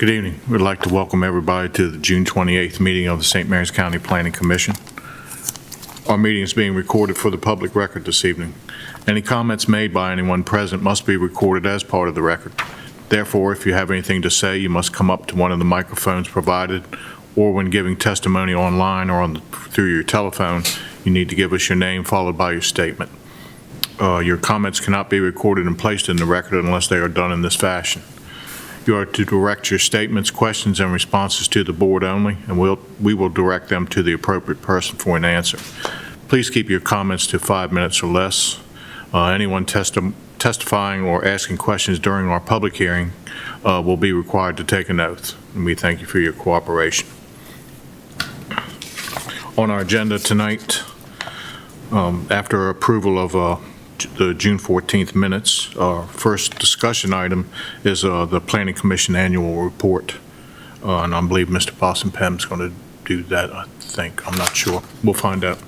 Good evening. We'd like to welcome everybody to the June 28th meeting of the St. Mary's County Planning Commission. Our meeting is being recorded for the public record this evening. Any comments made by anyone present must be recorded as part of the record. Therefore, if you have anything to say, you must come up to one of the microphones provided, or when giving testimony online or through your telephone, you need to give us your name followed by your statement. Your comments cannot be recorded and placed in the record unless they are done in this fashion. You are to direct your statements, questions, and responses to the board only, and we will direct them to the appropriate person for an answer. Please keep your comments to 5 minutes or less. Anyone testifying or asking questions during our public hearing will be required to take an oath, and we thank you for your cooperation. On our agenda tonight, after approval of the June 14th minutes, our first discussion item is the Planning Commission annual report. And I believe Mr. Boston Pem is going to do that, I think. I'm not sure. We'll find out.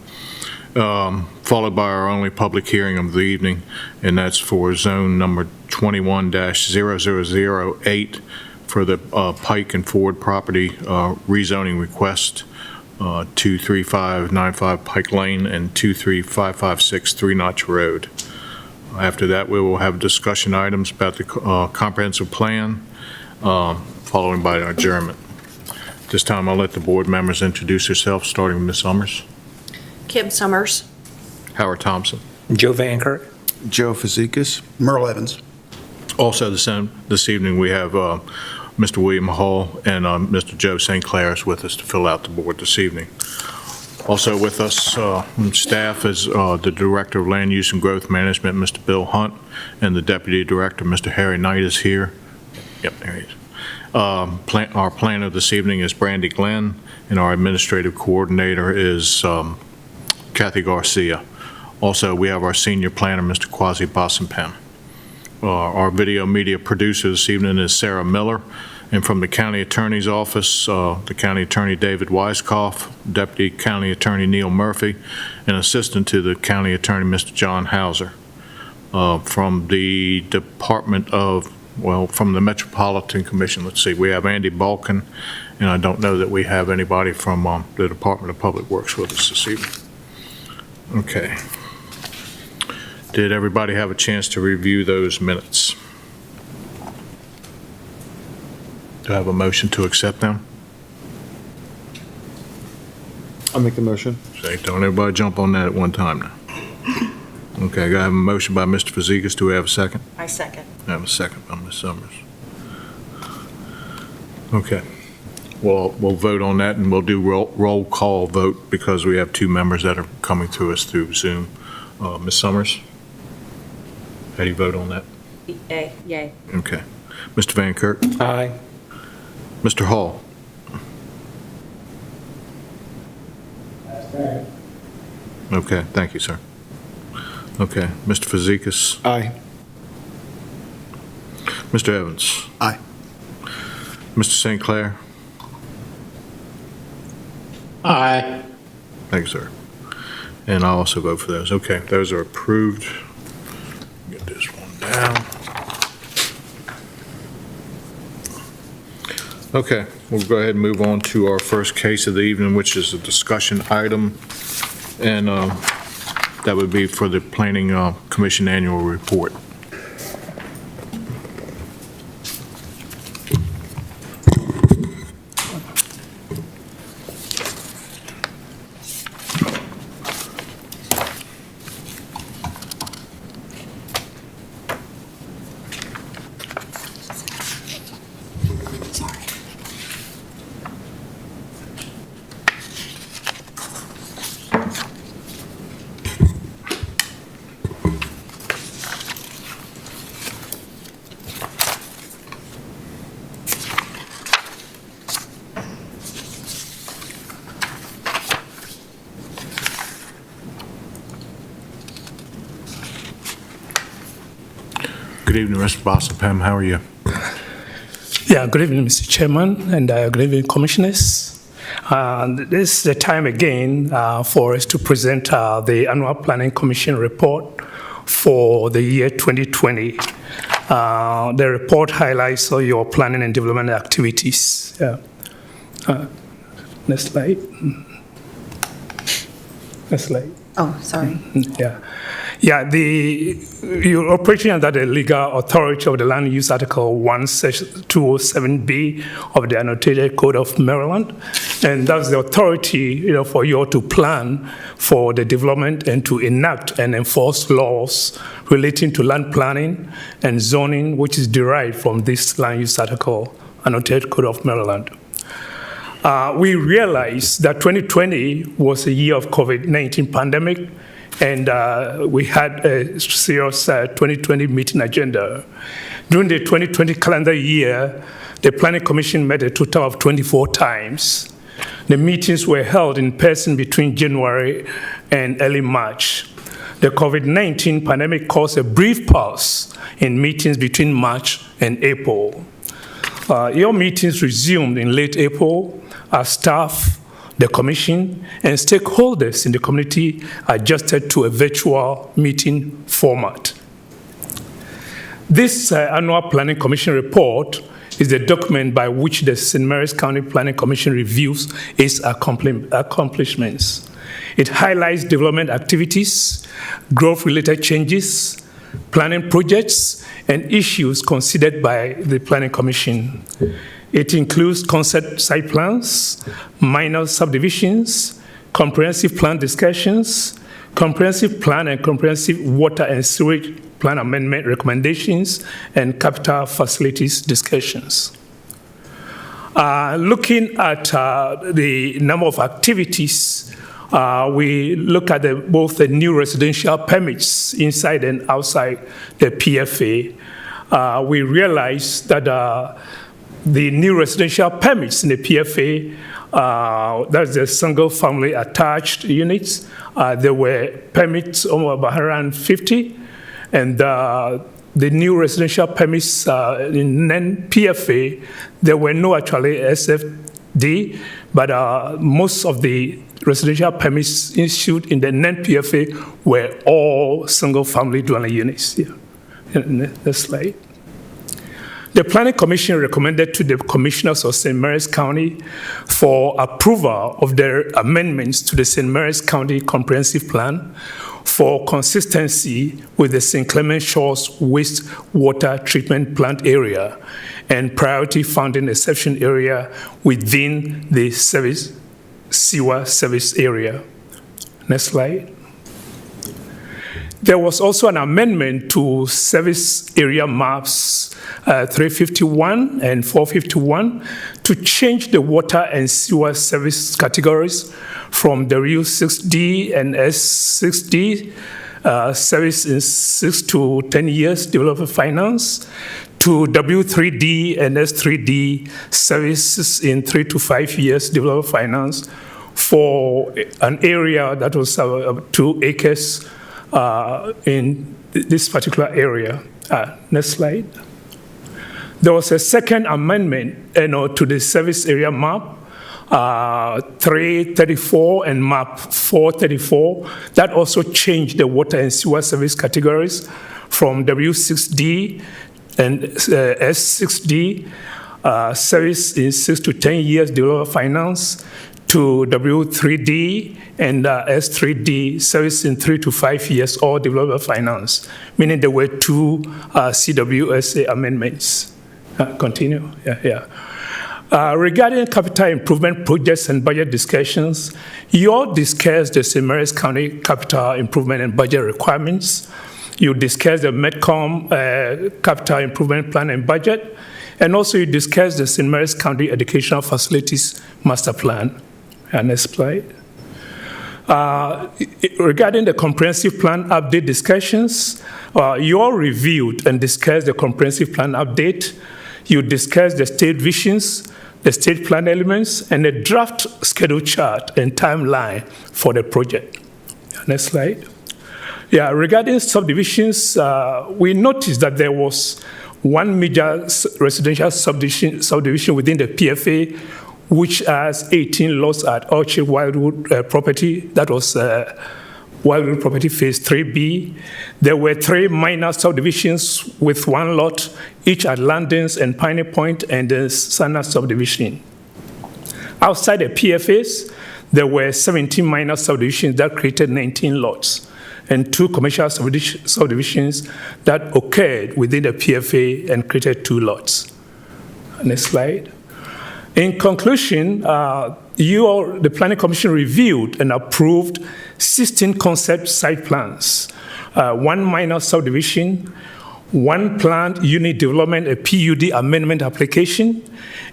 Followed by our only public hearing of the evening, and that's for zone number 21-0008 for the Pike and Ford property rezoning request, 23595 Pike Lane and 23556 Three Notch Road. After that, we will have discussion items about the comprehensive plan, following by adjournment. This time, I'll let the board members introduce themselves, starting with Ms. Summers. Kim Summers. Howard Thompson. Joe Van Kert. Joe Fazekas. Merle Evans. Also this evening, we have Mr. William Hall and Mr. Joe St. Clair is with us to fill out the board this evening. Also with us from staff is the Director of Land Use and Growth Management, Mr. Bill Hunt, and the Deputy Director, Mr. Harry Knight, is here. Yep, there he is. Our planner this evening is Brandy Glenn, and our administrative coordinator is Kathy Garcia. Also, we have our senior planner, Mr. Quasi Bossenpem. Our video media producer this evening is Sarah Miller, and from the County Attorney's Office, the County Attorney David Weiskopf, Deputy County Attorney Neil Murphy, and Assistant to the County Attorney Mr. John Hauser. From the Department of, from the Metropolitan Commission, let's see, we have Andy Balkin, and I don't know that we have anybody from the Department of Public Works with us this evening. Okay. Did everybody have a chance to review those minutes? Do I have a motion to accept them? I'll make the motion. Say, don't everybody jump on that at one time now. Okay, I have a motion by Mr. Fazekas. Do we have a second? I second. I have a second by Ms. Summers. Okay. Well, we'll vote on that, and we'll do roll call vote because we have two members that are coming to us through Zoom. Ms. Summers? How do you vote on that? Yay. Okay. Mr. Van Kert? Aye. Mr. Hall? Okay, thank you, sir. Okay, Mr. Fazekas? Aye. Mr. Evans? Aye. Mr. St. Clair? Aye. Thank you, sir. And I'll also vote for those. Okay, those are approved. Get this one down. Okay, we'll go ahead and move on to our first case of the evening, which is a discussion item, and that would be for the Planning Commission annual report. Good evening, Mr. Bossenpem. How are you? Yeah, good evening, Mr. Chairman, and good evening, Commissioners. This is the time again for us to present the Annual Planning Commission report for the year 2020. The report highlights all your planning and development activities. Next slide. Next slide. Oh, sorry. Yeah, you're operating under the legal authority of the Land Use Article 1, Section 207B of the Annotated Code of Maryland, and that's the authority, for you all to plan for the development and to enact and enforce laws relating to land planning and zoning, which is derived from this Land Use Article, Annotated Code of Maryland. We realized that 2020 was a year of COVID-19 pandemic, and we had a serious 2020 meeting agenda. During the 2020 calendar year, the Planning Commission met a total of 24 times. The meetings were held in person between January and early March. The COVID-19 pandemic caused a brief pause in meetings between March and April. Your meetings resumed in late April as staff, the Commission, and stakeholders in the community adjusted to a virtual meeting format. This annual Planning Commission report is the document by which the St. Mary's County Planning Commission reviews its accomplishments. It highlights development activities, growth-related changes, planning projects, and issues considered by the Planning Commission. It includes concept site plans, minor subdivisions, comprehensive plan discussions, comprehensive plan and comprehensive water and sewage plan amendment recommendations, and capital facilities discussions. Looking at the number of activities, we look at both the new residential permits inside and outside the PFA. We realize that the new residential permits in the PFA, that's the single family attached units. There were permits over 150, and the new residential permits in non-PFA, there were no actually SFD, but most of the residential permits issued in the non-PFA were all single family dwelling units. Here, next slide. The Planning Commission recommended to the Commissioners of St. Mary's County for approval of their amendments to the St. Mary's County Comprehensive Plan for consistency with the St. Clement Shores Wastewater Treatment Plant area and priority funding exception area within the sewer service area. Next slide. There was also an amendment to service area maps 351 and 451 to change the water and sewer service categories from W6D and S6D, service in 6 to 10 years developer finance, to W3D and S3D, services in 3 to 5 years developer finance for an area that was 2 acres in this particular area. Next slide. There was a second amendment to the service area map, 334 and map 434, that also changed the water and sewer service categories from W6D and S6D, service in 6 to 10 years developer finance, to W3D and S3D, service in 3 to 5 years, all developer finance, meaning there were 2 CWSA amendments. Continue. Regarding capital improvement projects and budget discussions, you all discussed the St. Mary's County capital improvement and budget requirements. You discussed the MEDCOM capital improvement plan and budget, and also you discussed the St. Mary's County Educational Facilities Master Plan. Next slide. Regarding the comprehensive plan update discussions, you all reviewed and discussed the comprehensive plan update. You discussed the state visions, the state plan elements, and the draft schedule chart and timeline for the project. Next slide. Regarding subdivisions, we noticed that there was one major residential subdivision within the PFA, which has 18 lots at Orchard Wildwood property that was Wildwood Property Phase 3B. There were 3 minor subdivisions with 1 lot, each at Landings and Piney Point and the Sana subdivision. Outside the PFAs, there were 17 minor subdivisions that created 19 lots, and 2 commercial subdivisions that occurred within the PFA and created 2 lots. Next slide. In conclusion, the Planning Commission reviewed and approved 16 concept site plans, 1 minor subdivision, 1 planned unit development, a PUD amendment application,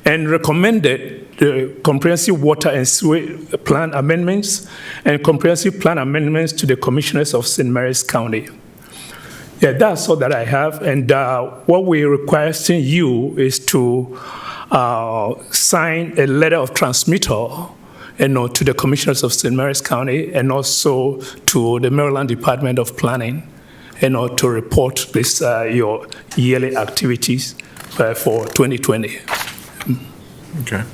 and recommended the comprehensive water and sewer plan amendments and comprehensive plan amendments to the commissioners of St. Mary's County. Yeah, that's all that I have. And what we're requesting you is to sign a letter of transmittal to the commissioners of St. Mary's County and also to the Maryland Department of Planning to report this your yearly activities for 2020. Okay.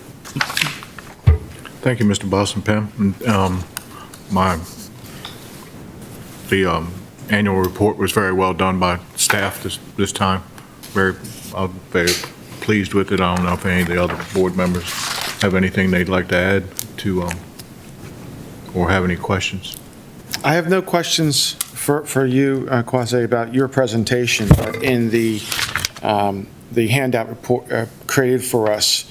Thank you, Mr. Boston Pim. The annual report was very well done by staff this time. I'm very pleased with it. I don't know if any of the other board members have anything they'd like to add to, or have any questions. I have no questions for you, Kwasi, about your presentation, but in the handout report created for us,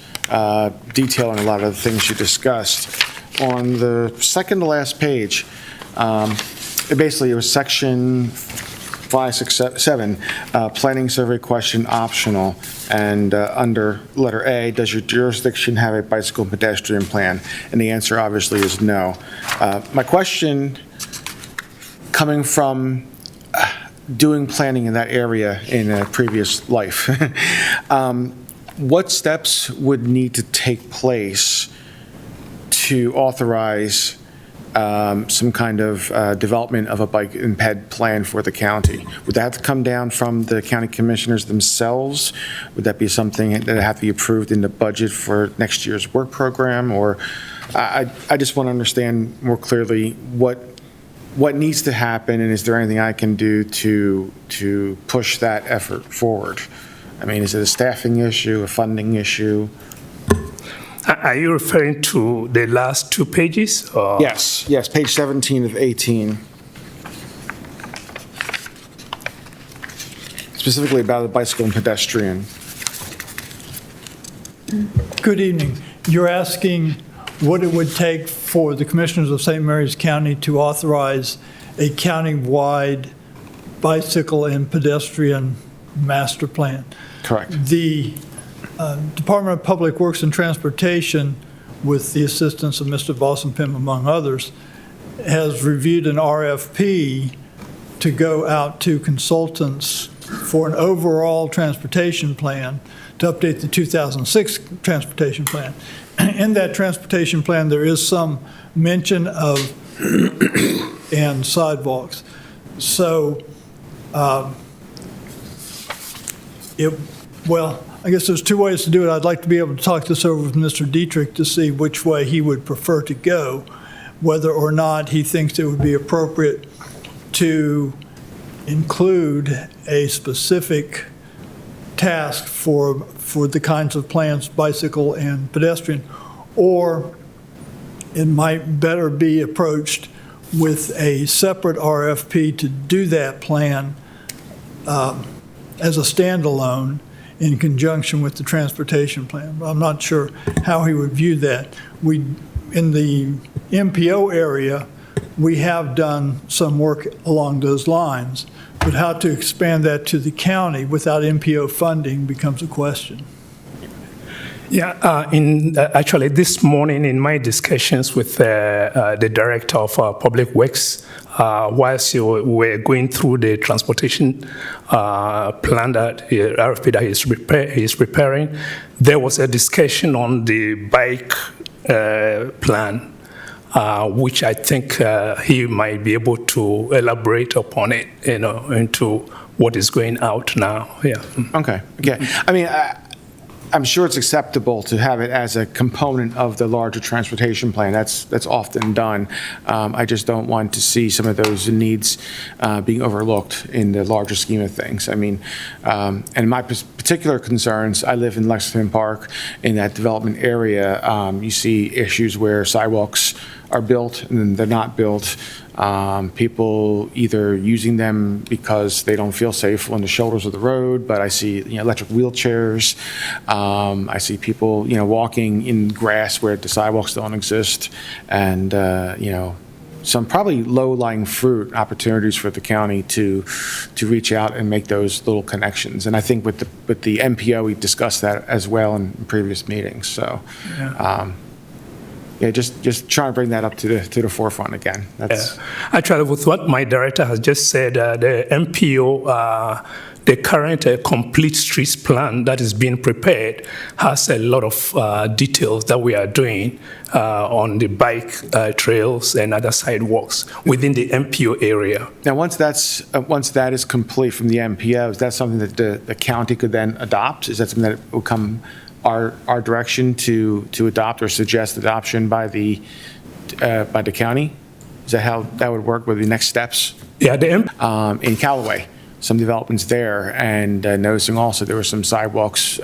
detailing a lot of the things you discussed. On the second to last page, it was section 567, planning survey question optional, and under letter A, does your jurisdiction have a bicycle and pedestrian plan? And the answer obviously is no. My question, coming from doing planning in that area in a previous life, what steps would need to take place to authorize some kind of development of a bike and ped plan for the county? Would that have to come down from the county commissioners themselves? Would that be something that would have to be approved in the budget for next year's work program? Or I just want to understand more clearly what needs to happen, and is there anything I can do to push that effort forward? I mean, is it a staffing issue, a funding issue? Are you referring to the last 2 pages? Or? Yes, page 17 of 18. Specifically about the bicycle and pedestrian. Good evening. You're asking what it would take for the commissioners of St. Mary's County to authorize a county-wide bicycle and pedestrian master plan. Correct. The Department of Public Works and Transportation, with the assistance of Mr. Boston Pim, among others, has reviewed an RFP to go out to consultants for an overall transportation plan to update the 2006 transportation plan. In that transportation plan, there is some mention of and sidewalks. So, I guess there's 2 ways to do it. I'd like to be able to talk this over with Mr. Dietrich to see which way he would prefer to go, whether or not he thinks it would be appropriate to include a specific task for the kinds of plans, bicycle and pedestrian, or it might better be approached with a separate RFP to do that plan as a standalone in conjunction with the transportation plan. I'm not sure how he would view that. In the MPO area, we have done some work along those lines, but how to expand that to the county without MPO funding becomes a question. Yeah, actually this morning in my discussions with the director of Public Works, whilst we were going through the transportation plan that RFP that he's preparing, there was a discussion on the bike plan, which I think he might be able to elaborate upon it, into what is going out now. Yeah. Okay. Yeah. I mean, I'm sure it's acceptable to have it as a component of the larger transportation plan. That's often done. I just don't want to see some of those needs being overlooked in the larger scheme of things. I mean, and my particular concerns, I live in Lexington Park, in that development area. You see issues where sidewalks are built and then they're not built. People either using them because they don't feel safe on the shoulders of the road, but I see, electric wheelchairs. I see people, walking in grass where the sidewalks don't exist, and, some probably low-lying fruit opportunities for the county to reach out and make those little connections. And I think with the MPO, we discussed that as well in previous meetings. So, just trying to bring that up to the forefront again. That's Actually, with what my director has just said, the MPO, the current complete streets plan that is being prepared has a lot of details that we are doing on the bike trails and other sidewalks within the MPO area. Now, once that is complete from the MPO, is that something that the county could then adopt? Is that something that will come our direction to adopt or suggest adoption by the county? Is that how that would work with the next steps? Yeah, In Callaway, some developments there, and noticing also there were some sidewalks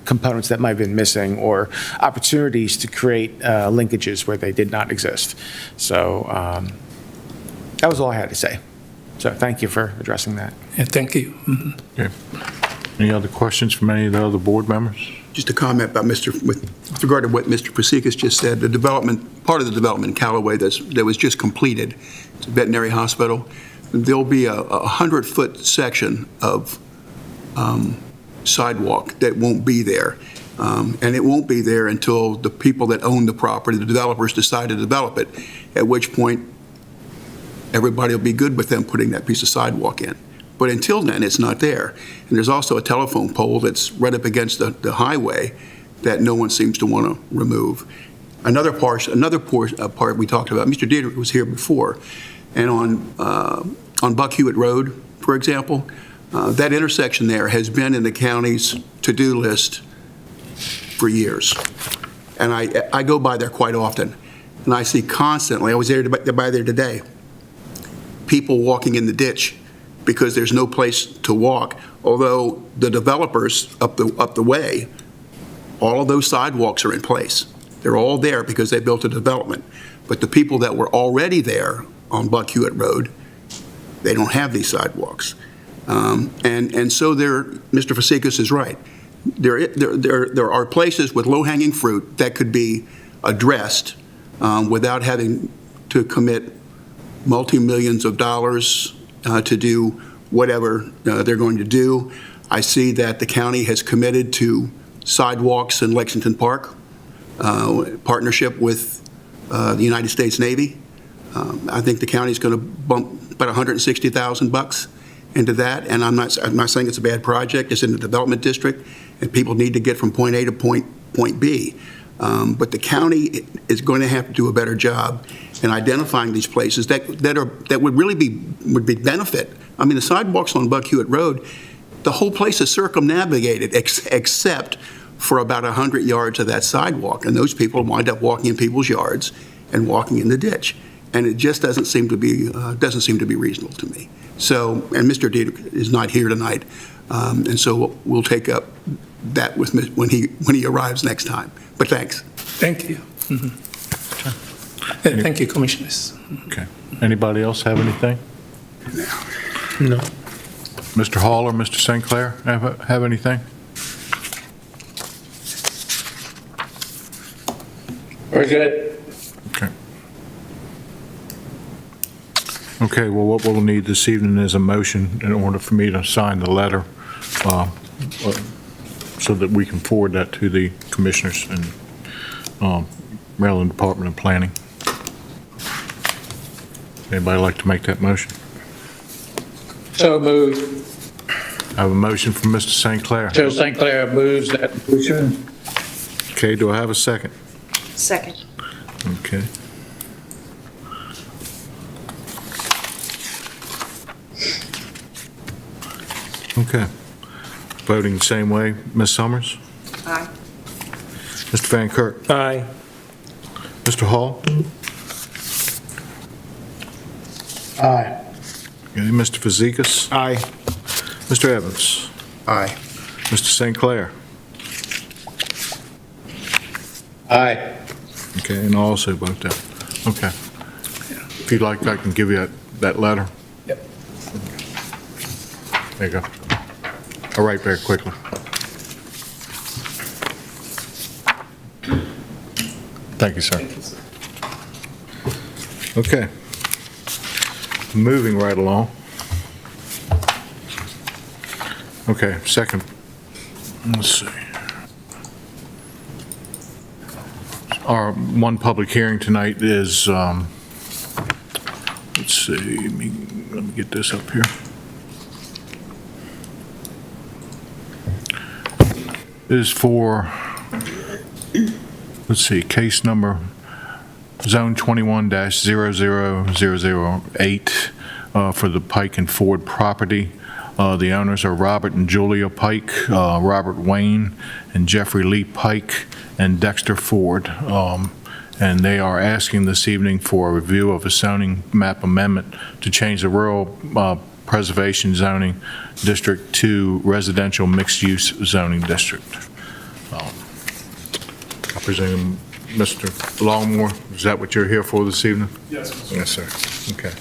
components that might have been missing, or opportunities to create linkages where they did not exist. So that was all I had to say. So thank you for addressing that. Yeah, thank you. Mhm. Okay. Any other questions from any of the other board members? Just a comment about with regard to what Mr. Pasikas just said, part of the development in Callaway that was just completed, it's a veterinary hospital. There'll be a 100-foot section of sidewalk that won't be there. And it won't be there until the people that own the property, the developers, decide to develop it, at which point everybody will be good with them putting that piece of sidewalk in. But until then, it's not there. And there's also a telephone pole that's right up against the highway that no one seems to want to remove. Another part we talked about, Mr. Dietrich was here before, and on Buck Hewitt Road, for example, that intersection there has been in the county's to-do list for years. And I go by there quite often, and I see constantly, I was by there today, people walking in the ditch because there's no place to walk. Although the developers up the way, all of those sidewalks are in place. They're all there because they built a development. But the people that were already there on Buck Hewitt Road, they don't have these sidewalks. And so Mr. Pasikas is right. There are places with low-hanging fruit that could be addressed without having to commit multi-millions of dollars to do whatever they're going to do. I see that the county has committed to sidewalks in Lexington Park, partnership with the United States Navy. I think the county is going to bump about $160,000 into that, and I'm not saying it's a bad project. It's in the development district, and people need to get from point A to point B. But the county is going to have to do a better job in identifying these places that would really be benefit. I mean, the sidewalks on Buck Hewitt Road, the whole place is circumnavigated except for about 100 yards of that sidewalk, and those people wind up walking in people's yards and walking in the ditch, and it just doesn't seem to be reasonable to me. So, and Mr. Dietrich is not here tonight, and so we'll take up that with when he arrives next time. But thanks. Thank you. Mhm. Thank you, Commissioners. Okay. Anybody else have anything? No. Mr. Hall or Mr. St. Clair have anything? Very good. Okay. Okay, well, what we'll need this evening is a motion in order for me to sign the letter so that we can forward that to the commissioners and Maryland Department of Planning. Anybody like to make that motion? So moved. I have a motion from Mr. St. Clair. Joe St. Clair moves that motion. Okay, do I have a second? Second. Okay. Okay. Voting the same way, Ms. Summers? Mr. Van Kirk? Aye. Mr. Hall? Aye. Okay, Mr. Fazekas? Aye. Mr. Evans? Aye. Mr. St. Clair? Aye. Okay, and I'll also vote that. Okay. If you'd like, I can give you that letter. Yep. There you go. I'll write very quickly. Thank you, sir. Okay. Moving right along. Okay, second. Let's see. Our one public hearing tonight is, let's see, let me get this up here. Is for, let's see, case number Zone 21-00008 for the Pike and Ford property. The owners are Robert and Julia Pike, Robert Wayne, and Jeffrey Lee Pike, and Dexter Ford. And they are asking this evening for a review of a zoning map amendment to change the rural preservation zoning district to residential mixed-use zoning district. I presume, Mr. Longmore, is that what you're here for this evening? Yes. Yes, sir. Okay.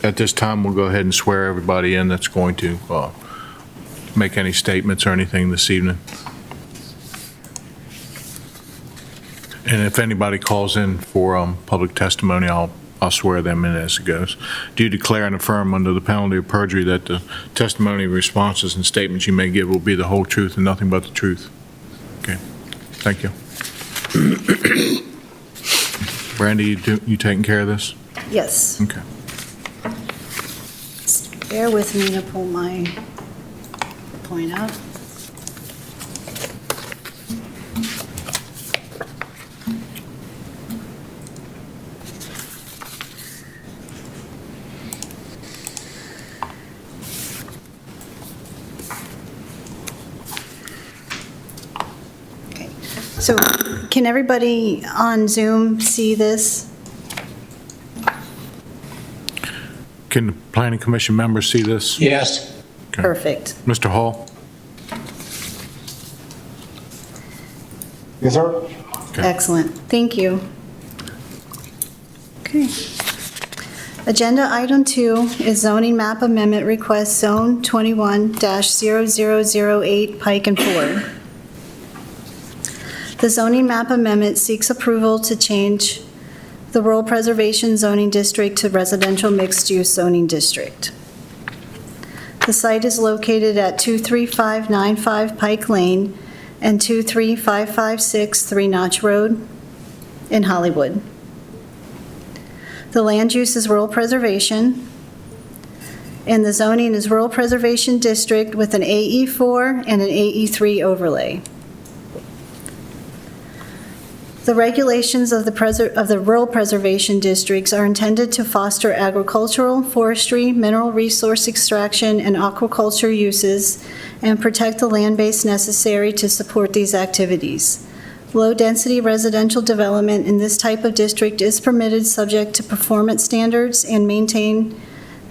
At this time, we'll go ahead and swear everybody in that's going to make any statements or anything this evening. And if anybody calls in for public testimony, I'll swear them in as it goes. Do you declare and affirm under the penalty of perjury that the testimony, responses, and statements you may give will be the whole truth and nothing but the truth? Okay. Thank you. Brandy, you taking care of this? Yes. Okay. Bear with me to pull my point up. Okay. So can everybody on Zoom see this? Can the planning commission members see this? Yes. Okay. Perfect. Mr. Hall? Yes, sir. Okay. Excellent. Thank you. Okay. Agenda item 2 is zoning map amendment request zone 21-0008 Pike and Ford. The zoning map amendment seeks approval to change the rural preservation zoning district to residential mixed-use zoning district. The site is located at 23595 Pike Lane and 23556 Three Notch Road in Hollywood. The land use is rural preservation, and the zoning is rural preservation district with an AE4 and an AE3 overlay. The regulations of the rural preservation districts are intended to foster agricultural, forestry, mineral resource extraction, and aquaculture uses, and protect the land base necessary to support these activities. Low-density residential development in this type of district is permitted subject to performance standards and maintain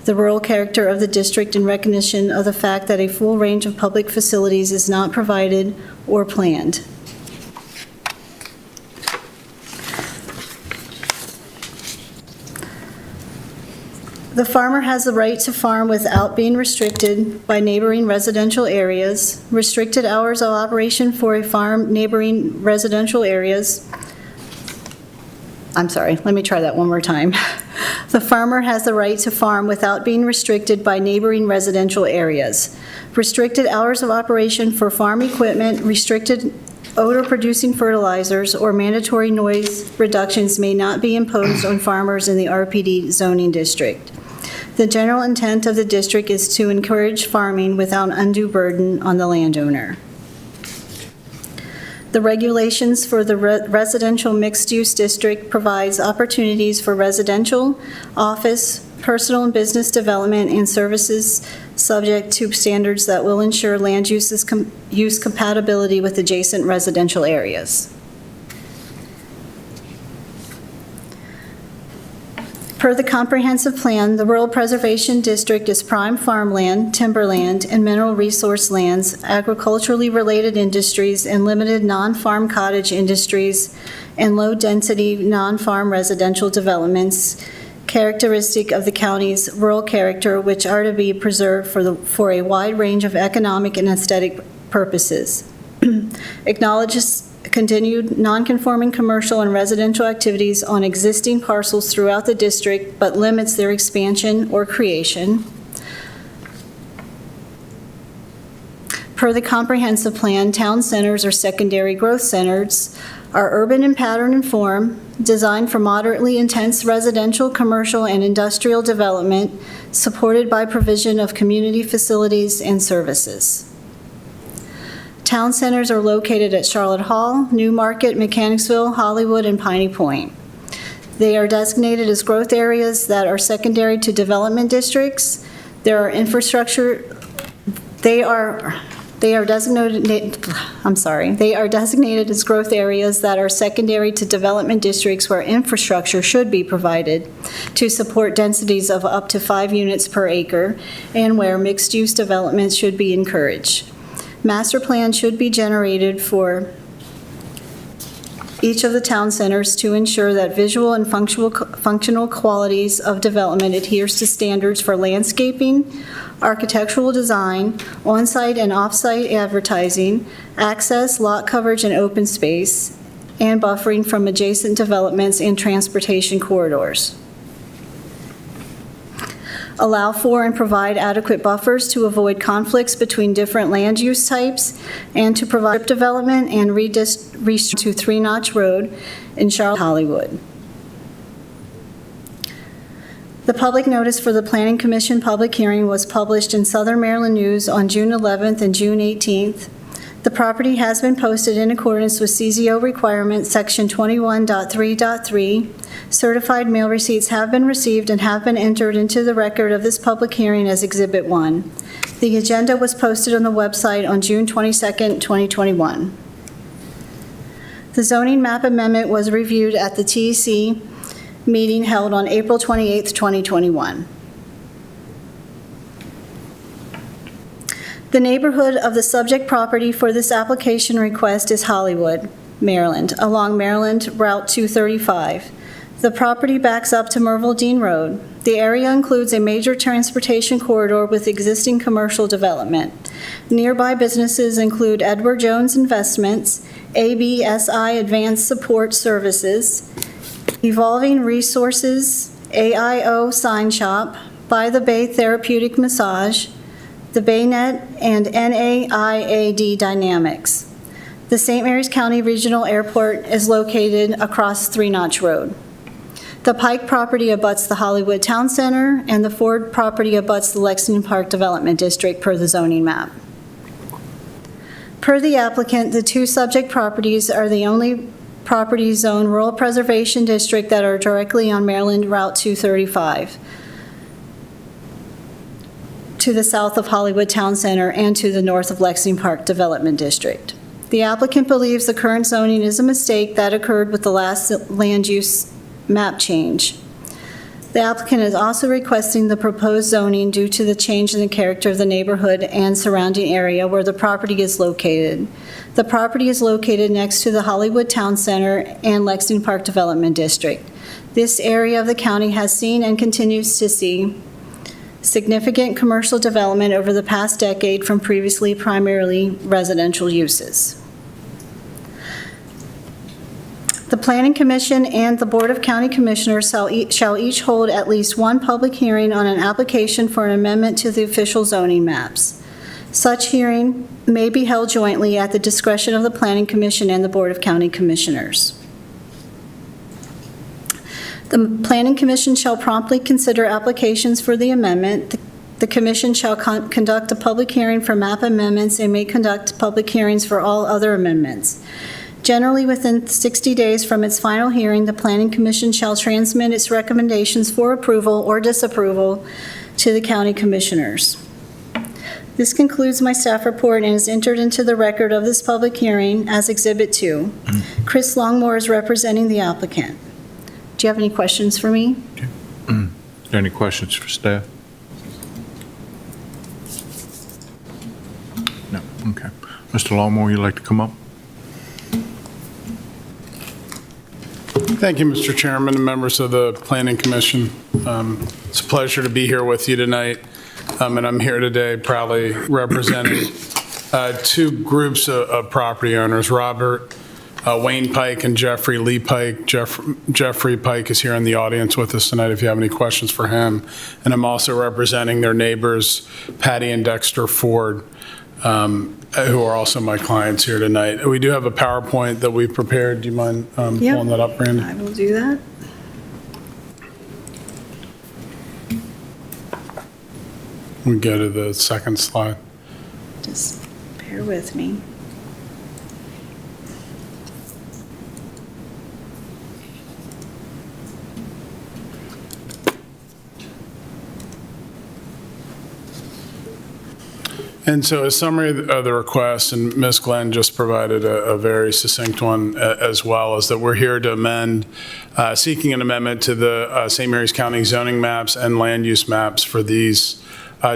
the rural character of the district in recognition of the fact that a full range of public facilities is not provided or planned. The farmer has the right to farm without being restricted by neighboring residential areas. Restricted hours of operation for a farm neighboring residential areas. I'm sorry, let me try that one more time. The farmer has the right to farm without being restricted by neighboring residential areas. Restricted hours of operation for farm equipment, restricted odor-producing fertilizers, or mandatory noise reductions may not be imposed on farmers in the RPD zoning district. The general intent of the district is to encourage farming without undue burden on the landowner. The regulations for the residential mixed-use district provides opportunities for residential, office, personal and business development, and services subject to standards that will ensure land use compatibility with adjacent residential areas. Per the comprehensive plan, the Rural Preservation District is prime farmland, timberland, and mineral resource lands, agriculturally related industries, and limited non-farm cottage industries, and low-density non-farm residential developments, characteristic of the county's rural character, which are to be preserved for a wide range of economic and aesthetic purposes. Acknowledges continued non-conforming commercial and residential activities on existing parcels throughout the district, but limits their expansion or creation. Per the comprehensive plan, town centers or secondary growth centers are urban in pattern and form, designed for moderately intense residential, commercial, and industrial development, supported by provision of community facilities and services. Town centers are located at Charlotte Hall, New Market, Mechanicsville, Hollywood, and Piney Point. They are designated as growth areas that are secondary to development districts. They are designated as growth areas that are secondary to development districts where infrastructure should be provided to support densities of up to 5 units per acre and where mixed-use developments should be encouraged. Master plan should be generated for each of the town centers to ensure that visual and functional qualities of development adheres to standards for landscaping, architectural design, on-site and off-site advertising, access, lot coverage, and open space, and buffering from adjacent developments and transportation corridors. Allow for and provide adequate buffers to avoid conflicts between different land use types, and to provide development and redistrict to Three Notch Road in Charlotte, Hollywood. The public notice for the Planning Commission public hearing was published in Southern Maryland News on June 11th and June 18th. The property has been posted in accordance with CZO requirements, Section 21.3.3. Certified mail receipts have been received and have been entered into the record of this public hearing as Exhibit 1. The agenda was posted on the website on June 22nd, 2021. The zoning map amendment was reviewed at the TEC meeting held on April 28th, 2021. The neighborhood of the subject property for this application request is Hollywood, Maryland, along Maryland Route 235. The property backs up to Merville Dean Road. The area includes a major transportation corridor with existing commercial development. Nearby businesses include Edward Jones Investments, ABSI Advanced Support Services, Evolving Resources, AIO Sign Shop, By the Bay Therapeutic Massage, the Baynet, and NAIAD Dynamics. The St. Mary's County Regional Airport is located across Three Notch Road. The Pike property abuts the Hollywood Town Center, and the Ford property abuts the Lexington Park Development District per the zoning map. Per the applicant, the two subject properties are the only property zone rural preservation district that are directly on Maryland Route 235 to the south of Hollywood Town Center and to the north of Lexington Park Development District. The applicant believes the current zoning is a mistake that occurred with the last land use map change. The applicant is also requesting the proposed zoning due to the change in the character of the neighborhood and surrounding area where the property is located. The property is located next to the Hollywood Town Center and Lexington Park Development District. This area of the county has seen and continues to see significant commercial development over the past decade from previously primarily residential uses. The Planning Commission and the Board of County Commissioners shall each hold at least one public hearing on an application for an amendment to the official zoning maps. Such hearing may be held jointly at the discretion of the Planning Commission and the Board of County Commissioners. The Planning Commission shall promptly consider applications for the amendment. The Commission shall conduct a public hearing for map amendments and may conduct public hearings for all other amendments. Generally, within 60 days from its final hearing, the Planning Commission shall transmit its recommendations for approval or disapproval to the County Commissioners. This concludes my staff report and is entered into the record of this public hearing as Exhibit 2. Chris Longmore is representing the applicant. Do you have any questions for me? Any questions for staff? No, okay. Mr. Longmore, you'd like to come up? Thank you, Mr. Chairman and members of the Planning Commission. It's a pleasure to be here with you tonight, and I'm here today proudly representing two groups of property owners, Robert Wayne Pike and Jeffrey Lee Pike. Jeffrey Pike is here in the audience with us tonight if you have any questions for him. And I'm also representing their neighbors, Patty and Dexter Ford, who are also my clients here tonight. We do have a PowerPoint that we've prepared. Do you mind pulling that up, Randy? I will do that. We go to the second slide. Just bear with me. And so a summary of the request, and Ms. Glenn just provided a very succinct one as well, is that we're here to amend, seeking an amendment to the St. Mary's County zoning maps and land use maps for these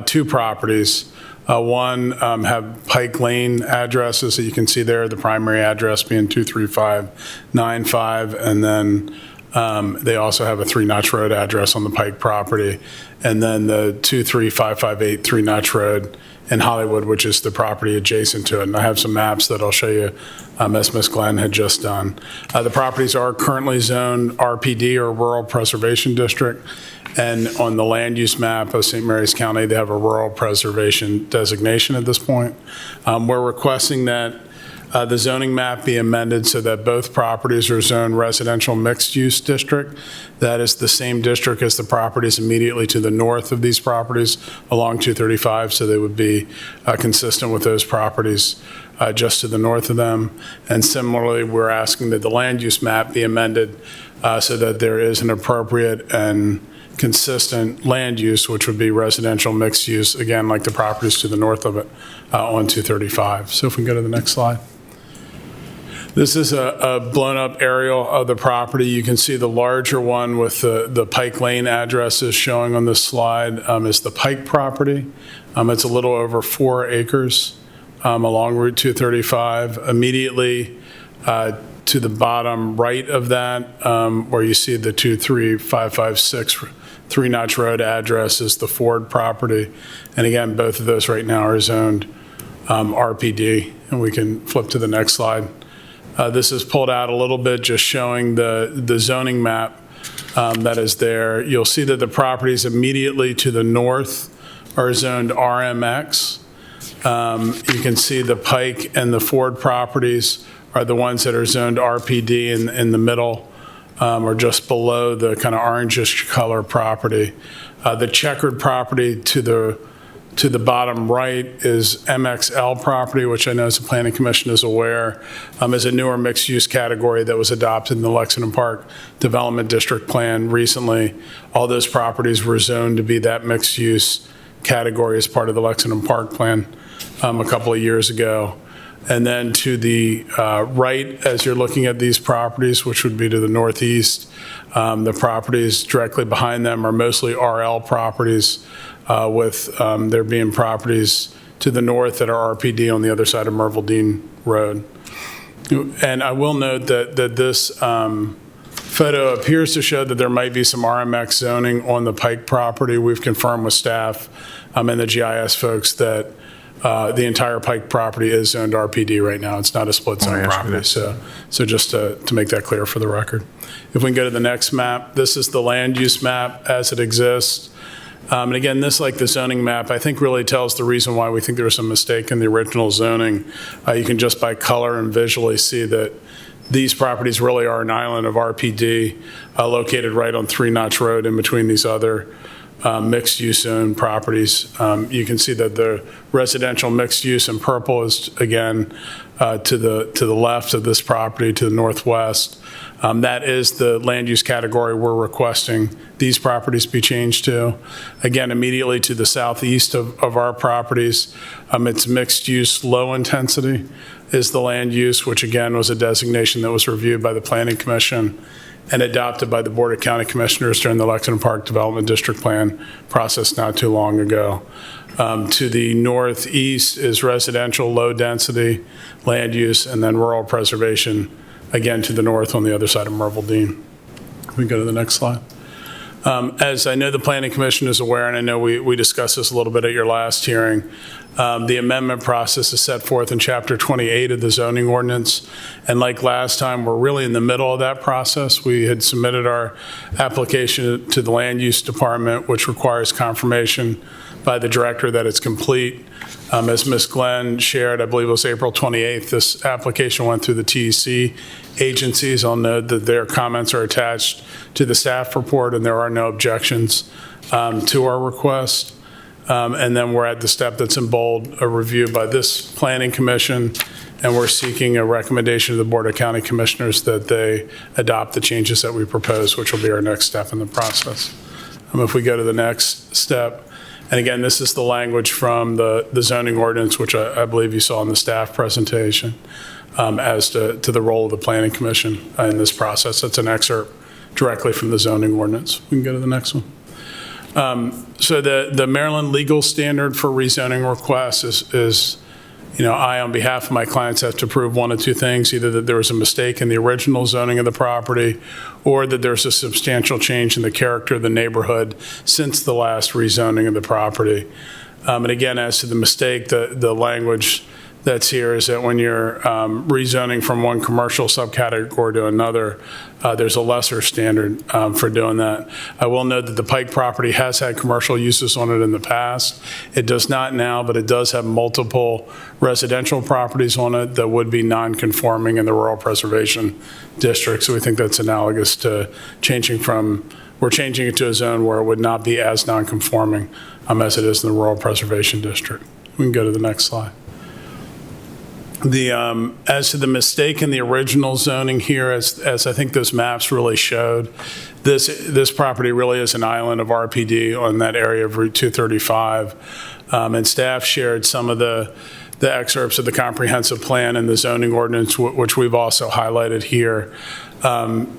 two properties. One have Pike Lane addresses that you can see there, the primary address being 23595, and then they also have a 3 Notch Road address on the Pike property, and then the 23558 3 Notch Road in Hollywood, which is the property adjacent to it. And I have some maps that I'll show you, as Ms. Glenn had just done. The properties are currently zoned RPD, or Rural Preservation District, and on the land use map of St. Mary's County, they have a rural preservation designation at this point. We're requesting that the zoning map be amended so that both properties are zoned residential mixed-use district. That is the same district as the properties immediately to the north of these properties along 235, so they would be consistent with those properties just to the north of them. And similarly, we're asking that the land use map be amended so that there is an appropriate and consistent land use, which would be residential mixed use, again, like the properties to the north of it on 235. So if we can go to the next slide. This is a blown-up aerial of the property. You can see the larger one with the Pike Lane addresses showing on this slide is the Pike property. It's a little over 4 acres along Route 235. Immediately to the bottom right of that, where you see the 23556 3 Notch Road address, is the Ford property. And again, both of those right now are zoned RPD. And we can flip to the next slide. This is pulled out a little bit, just showing the zoning map that is there. You'll see that the properties immediately to the north are zoned RMX. You can see the Pike and the Ford properties are the ones that are zoned RPD in the middle, or just below the kind of orangish color property. The checkered property to the bottom right is MXL property, which I know as the Planning Commission is aware, is a newer mixed-use category that was adopted in the Lexington Park Development District Plan recently. All those properties were zoned to be that mixed-use category as part of the Lexington Park Plan a couple of years ago. And then to the right, as you're looking at these properties, which would be to the northeast, the properties directly behind them are mostly RL properties, with there being properties to the north that are RPD on the other side of Merville Dean Road. And I will note that this photo appears to show that there might be some RMX zoning on the Pike property. We've confirmed with staff and the GIS folks that the entire Pike property is zoned RPD right now. It's not a split zone property. So just to make that clear for the record. If we can go to the next map, this is the land use map as it exists. And again, this, like the zoning map, I think really tells the reason why we think there was a mistake in the original zoning. You can just by color and visually see that these properties really are an island of RPD located right on 3 Notch Road in between these other mixed-use zone properties. You can see that the residential mixed use in purple is, again, to the left of this property, to the northwest. That is the land use category we're requesting these properties be changed to. Again, immediately to the southeast of our properties, it's mixed use, low intensity is the land use, which again was a designation that was reviewed by the Planning Commission and adopted by the Board of County Commissioners during the Lexington Park Development District Plan process not too long ago. To the northeast is residential, low-density land use, and then rural preservation, again, to the north on the other side of Merville Dean. Can we go to the next slide? As I know the Planning Commission is aware, and I know we discussed this a little bit at your last hearing, the amendment process is set forth in Chapter 28 of the zoning ordinance. And like last time, we're really in the middle of that process. We had submitted our application to the Land Use Department, which requires confirmation by the director that it's complete. As Ms. Glenn shared, I believe it was April 28th, this application went through the TEC agencies. I'll note that their comments are attached to the staff report and there are no objections to our request. And then we're at the step that's in bold, a review by this Planning Commission, and we're seeking a recommendation to the Board of County Commissioners that they adopt the changes that we propose, which will be our next step in the process. If we go to the next step, and again, this is the language from the zoning ordinance, which I believe you saw in the staff presentation, as to the role of the Planning Commission in this process. That's an excerpt directly from the zoning ordinance. We can go to the next one. So the Maryland legal standard for rezoning requests is, I, on behalf of my clients, have to prove one of two things, either that there was a mistake in the original zoning of the property or that there's a substantial change in the character of the neighborhood since the last rezoning of the property. And again, as to the mistake, the language that's here is that when you're rezoning from one commercial subcategory to another, there's a lesser standard for doing that. I will note that the Pike property has had commercial uses on it in the past. It does not now, but it does have multiple residential properties on it that would be non-conforming in the Rural Preservation District. So we think that's analogous to we're changing it to a zone where it would not be as non-conforming as it is in the Rural Preservation District. We can go to the next slide. As to the mistake in the original zoning here, as I think those maps really showed, this property really is an island of RPD on that area of Route 235. And staff shared some of the excerpts of the comprehensive plan and the zoning ordinance, which we've also highlighted here,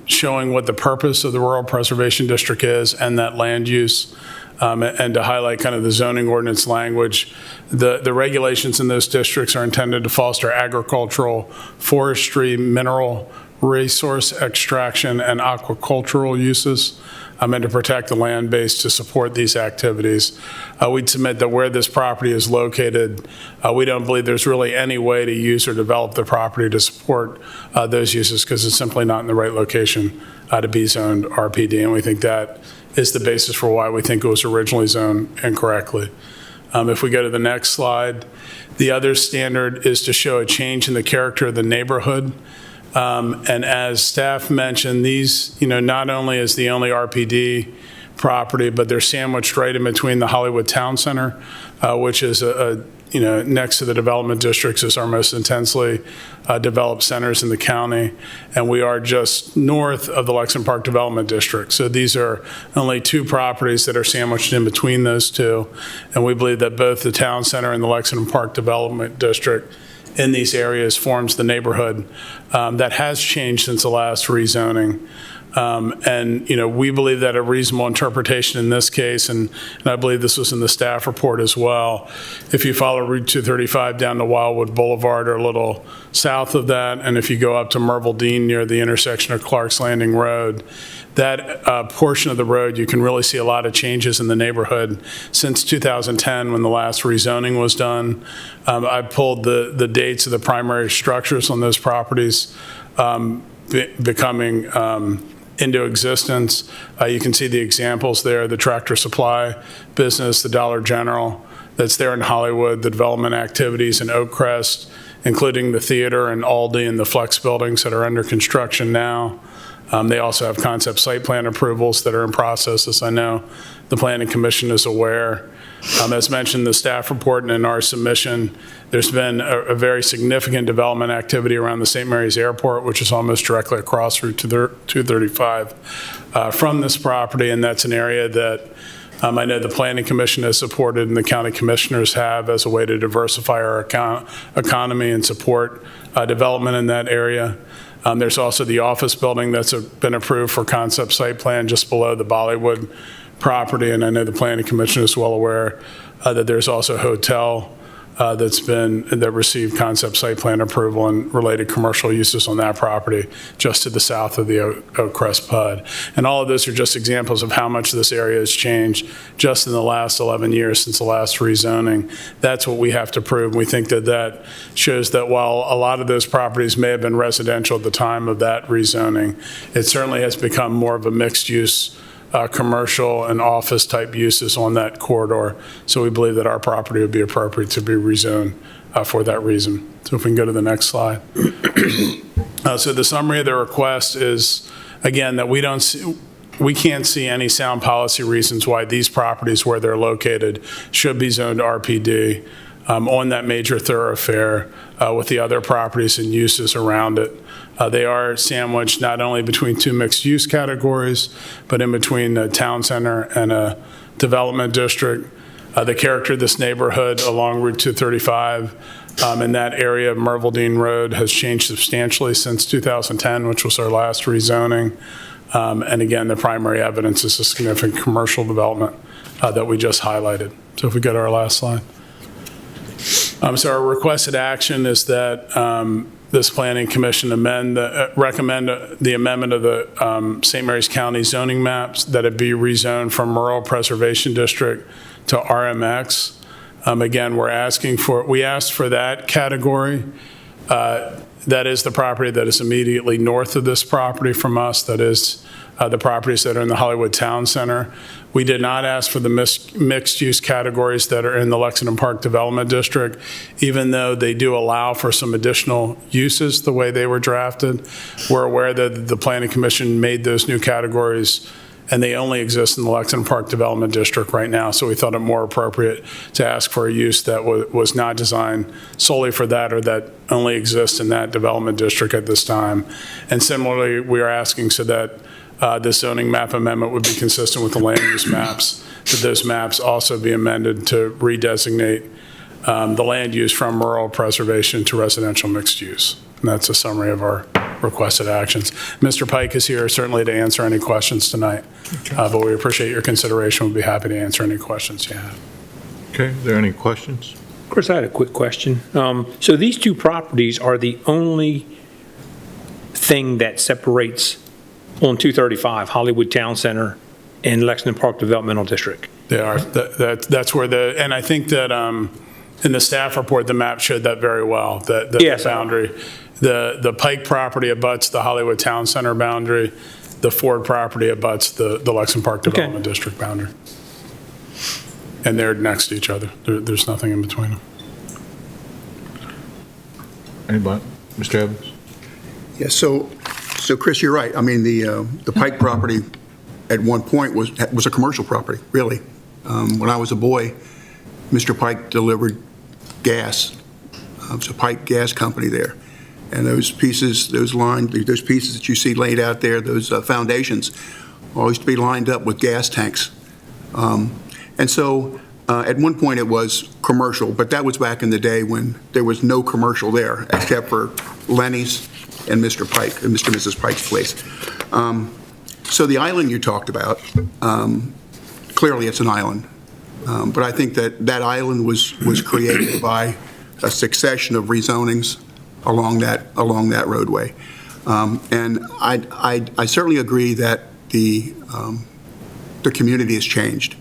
showing what the purpose of the Rural Preservation District is and that land use. And to highlight kind of the zoning ordinance language, the regulations in those districts are intended to foster agricultural, forestry, mineral resource extraction, and aquacultural uses, and to protect the land base to support these activities. We'd submit that where this property is located, we don't believe there's really any way to use or develop the property to support those uses because it's simply not in the right location to be zoned RPD, and we think that is the basis for why we think it was originally zoned incorrectly. If we go to the next slide, the other standard is to show a change in the character of the neighborhood. And as staff mentioned, these, not only is the only RPD property, but they're sandwiched right in between the Hollywood Town Center, which is next to the development districts is our most intensely developed centers in the county. And we are just north of the Lexington Park Development District. So these are only two properties that are sandwiched in between those two. And we believe that both the Town Center and the Lexington Park Development District in these areas forms the neighborhood that has changed since the last rezoning. And we believe that a reasonable interpretation in this case, and I believe this was in the staff report as well, if you follow Route 235 down to Wildwood Boulevard or a little south of that, and if you go up to Merville Dean near the intersection of Clark's Landing Road, that portion of the road, you can really see a lot of changes in the neighborhood since 2010 when the last rezoning was done. I pulled the dates of the primary structures on those properties becoming into existence. You can see the examples there, the Tractor Supply business, the Dollar General that's there in Hollywood, the development activities in Oak Crest including the theater and Aldi and the Flex buildings that are under construction now. They also have concept site plan approvals that are in process, as I know the Planning Commission is aware. As mentioned, the staff report and in our submission, there's been a very significant development activity around the St. Mary's Airport, which is almost directly across Route 235 from this property, and that's an area that I know the Planning Commission has supported and the county commissioners have as a way to diversify our economy and support development in that area. There's also the office building that's been approved for concept site plan just below the Bollywood property, and I know the Planning Commission is well aware that there's also a hotel that received concept site plan approval and related commercial uses on that property just to the south of the Oak Crest PUD. And all of those are just examples of how much this area has changed just in the last 11 years since the last rezoning. That's what we have to prove. We think that that shows that while a lot of those properties may have been residential at the time of that rezoning, it certainly has become more of a mixed use commercial and office type uses on that corridor. So we believe that our property would be appropriate to be rezoned for that reason. So if we can go to the next slide. So the summary of the request is, again, that we can't see any sound policy reasons why these properties where they're located should be zoned RPD on that major thoroughfare with the other properties and uses around it. They are sandwiched not only between two mixed-use categories, but in between a town center and a development district. The character of this neighborhood along Route 235 in that area of Mervaldine Road has changed substantially since 2010, which was our last rezoning. And again, the primary evidence is a significant commercial development that we just highlighted. So if we go to our last slide. So our requested action is that this Planning Commission recommend the amendment of the St. Mary's County zoning maps, that it be rezoned from Rural Preservation District to RMX. Again, we asked for that category. That is the property that is immediately north of this property from us. That is the properties that are in the Hollywood Town Center. We did not ask for the mixed-use categories that are in the Lexington Park Development District, even though they do allow for some additional uses the way they were drafted. We're aware that the Planning Commission made those new categories, and they only exist in the Lexington Park Development District right now, so we thought it more appropriate to ask for a use that was not designed solely for that or that only exists in that development district at this time. And similarly, we are asking so that this zoning map amendment would be consistent with the land use maps, that those maps also be amended to redesignate the land use from rural preservation to residential mixed use. And that's a summary of our requested actions. Mr. Pike is here certainly to answer any questions tonight, but we appreciate your consideration. We'll be happy to answer any questions you have. Okay, are there any questions? Chris, I had a quick question. So these two properties are the only thing that separates on 235, Hollywood Town Center and Lexington Park Developmental District? They are. That's where and I think that in the staff report, the map showed that very well, the Yes. boundary. The Pike property abuts the Hollywood Town Center boundary. The Ford property abuts the Lexington Park Development District boundary. And they're next to each other. There's nothing in between them. Anybody? Mr. Evans? Yeah, so Chris, you're right. I mean, the Pike property at one point was a commercial property, really. When I was a boy, Mr. Pike delivered gas. It's a Pike Gas Company there. And those pieces, those pieces that you see laid out there, those foundations, all used to be lined up with gas tanks. And so at one point it was commercial, but that was back in the day when there was no commercial there except for Lenny's and Mr. Pike, and Mr. and Mrs. Pike's place. So the island you talked about, clearly it's an island. But I think that island was created by a succession of rezonings along that roadway. And I certainly agree that the community has changed.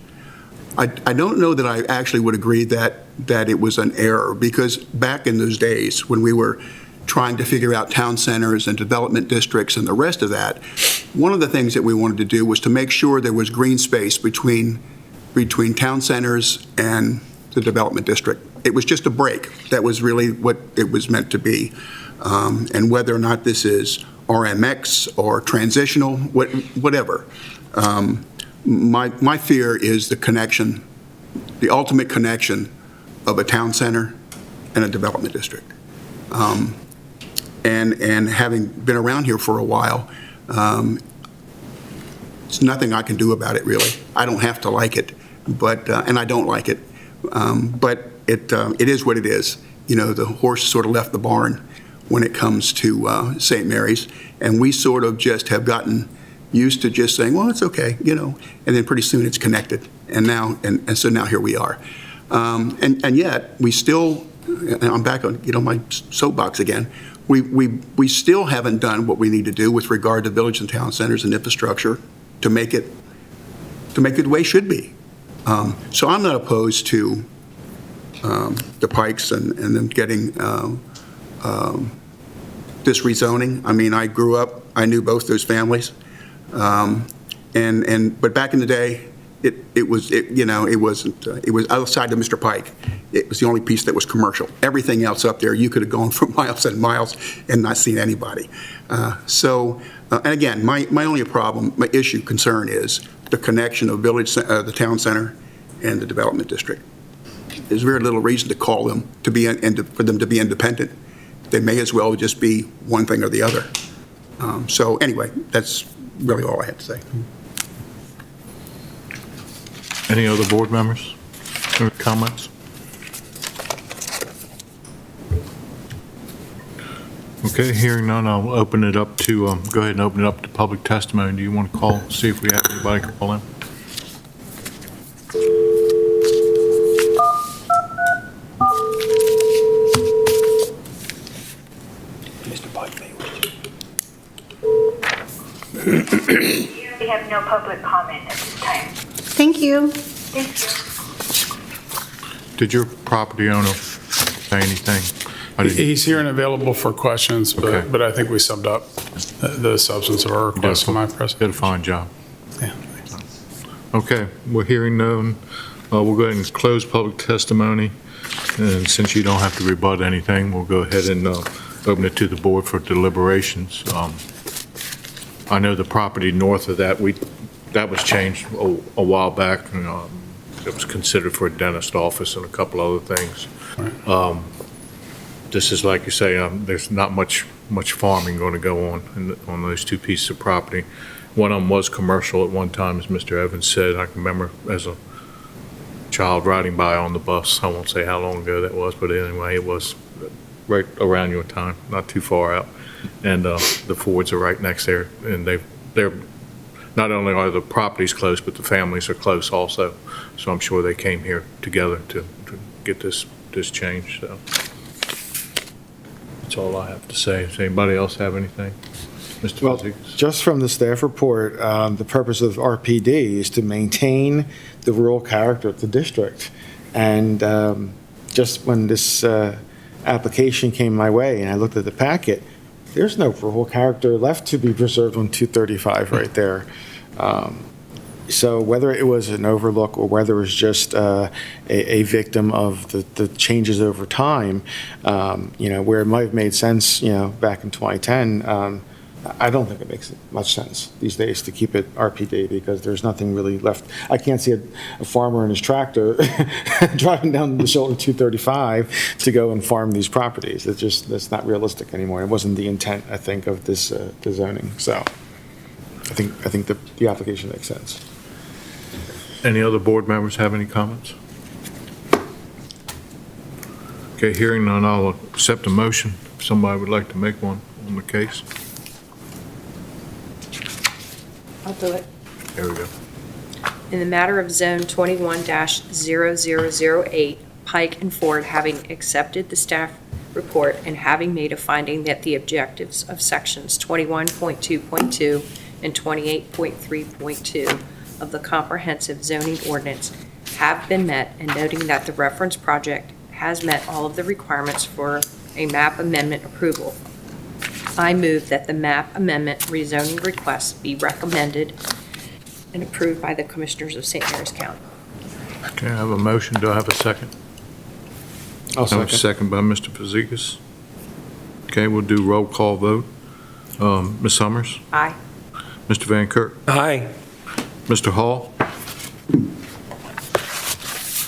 I don't know that I actually would agree that it was an error, because back in those days when we were trying to figure out town centers and development districts and the rest of that, one of the things that we wanted to do was to make sure there was green space between town centers and the development district. it was just a break. That was really what it was meant to be. And whether or not this is RMX or transitional, whatever. My fear is the connection, the ultimate connection of a town center and a development district. And having been around here for a while, there's nothing I can do about it, really. I don't have to like it, but and I don't like it, but it is what it is. You know, the horse sort of left the barn when it comes to St. Mary's, and we sort of just have gotten used to just saying, well, it's okay, you know, and then pretty soon it's connected, and now and so now here we are, and yet we still, and I'm back on my soapbox again. We still haven't done what we need to do with regard to village and town centers and infrastructure to make it the way it should be. So I'm not opposed to the Pikes and them getting this rezoning. I mean, I grew up, I knew both those families, but back in the day, it was outside of Mr. Pike. It was the only piece that was commercial. Everything else up there, you could have gone for miles and miles and not seen anybody. And again, my only problem, my concern is the connection of the town center and the development district. There's very little reason to call them for them to be independent. They may as well just be one thing or the other. So anyway, that's really all I had to say. Any other board members or comments? Okay, hearing none, I'll open it up to, go ahead and open it up to public testimony. Do you want to call, see if we have anybody call in? Mr. Pike, may We have no public comment at this time. Thank you. Thank you. Did your property owner say anything? I didn't- He's here and available for questions, Okay. but I think we summed up the substance of our request in my Did a presentation. fine job. Yeah. Okay, we're hearing none. We'll go ahead and close public testimony. And since you don't have to rebut anything, we'll go ahead and open it to the board for deliberations. I know the property north of that, that was changed a while back. It was considered for a dentist office and a couple other things. This is like you say, there's not much farming going to go on those two pieces of property. One of them was commercial at one time, as Mr. Evans said. I can remember as a child riding by on the bus. I won't say how long ago that was, but anyway, it was right around your time, not too far out. And the Fords are right next there, and they're not only are the properties close, but the families are close also. So I'm sure they came here together to get this changed. So that's all I have to say. Does anybody else have anything? Mr. Well, Fazekas? just from the staff report, the purpose of RPD is to maintain the rural character of the district. And just when this application came my way and I looked at the packet, there's no rural character left to be preserved on 235 right there. So whether it was an overlook or whether it was just a victim of the changes over time, where it might have made sense, back in 2010, I don't think it makes much sense these days to keep it RPD because there's nothing really left. I can't see a farmer in his tractor driving down the shoulder 235 to go and farm these properties. That's not realistic anymore. It wasn't the intent, I think, of this the zoning. So I think the application makes sense. Any other board members have any comments? Okay, hearing none, I'll accept a motion. If somebody would like to make one on the case. I'll do it. There we go. In the matter of Zone 21-0008, Pike and Ford having accepted the staff report and having made a finding that the objectives of sections 21.2.2 and 28.3.2 of the comprehensive zoning ordinance have been met, and noting that the reference project has met all of the requirements for a map amendment approval, I move that the map amendment rezoning request be recommended and approved by the Commissioners of St. Mary's County. Okay, I have a motion. Do I have a second? I'll That was second by Mr. Fazekas. Okay, we'll do roll call vote. Ms. Summers? Aye. Mr. Van Kirk? Aye. Mr. Hall?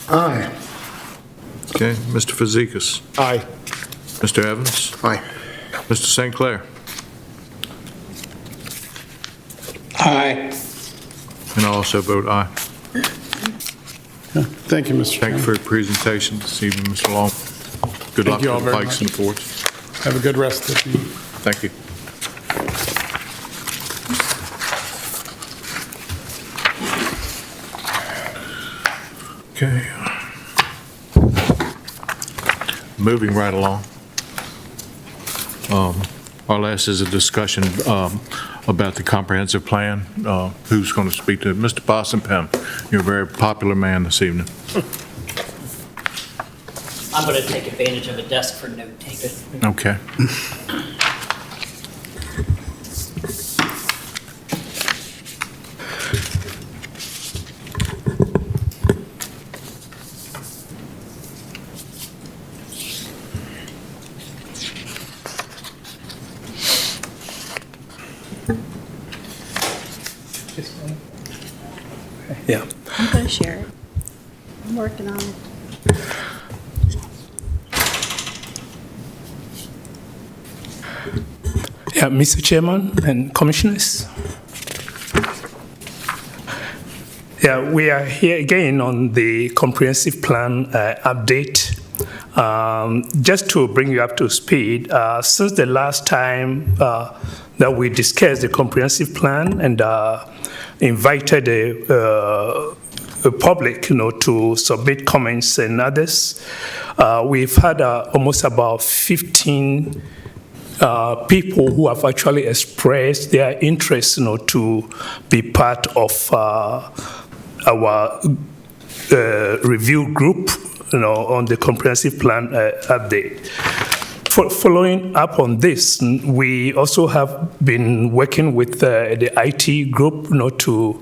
Aye. Okay, Mr. Fazekas? Aye. Mr. Evans? Aye. Mr. St. Clair? Aye. And I also vote aye. Thank you, Mr. Thank you Chairman. for your presentation this evening, Mr. Long. Good luck you all to the very Pikes much. and Forts. Have a good rest of the evening. Thank you. Okay. Moving right along. Our last is a discussion about the comprehensive plan. Who's going to speak to it? Mr. Boston Pym, you're a very popular man this evening. I'm going to take advantage of a desk for note taking. Okay. Yeah. I'm going to share it. I'm working on it. Yeah, Mr. Chairman and Commissioners. Yeah, we are here again on the comprehensive plan update. Just to bring you up to speed, since the last time that we discussed the comprehensive plan and invited the public, to submit comments and others, we've had almost about 15 people who have actually expressed their interest, to be part of our review group, on the comprehensive plan update. Following up on this, we also have been working with the IT group, to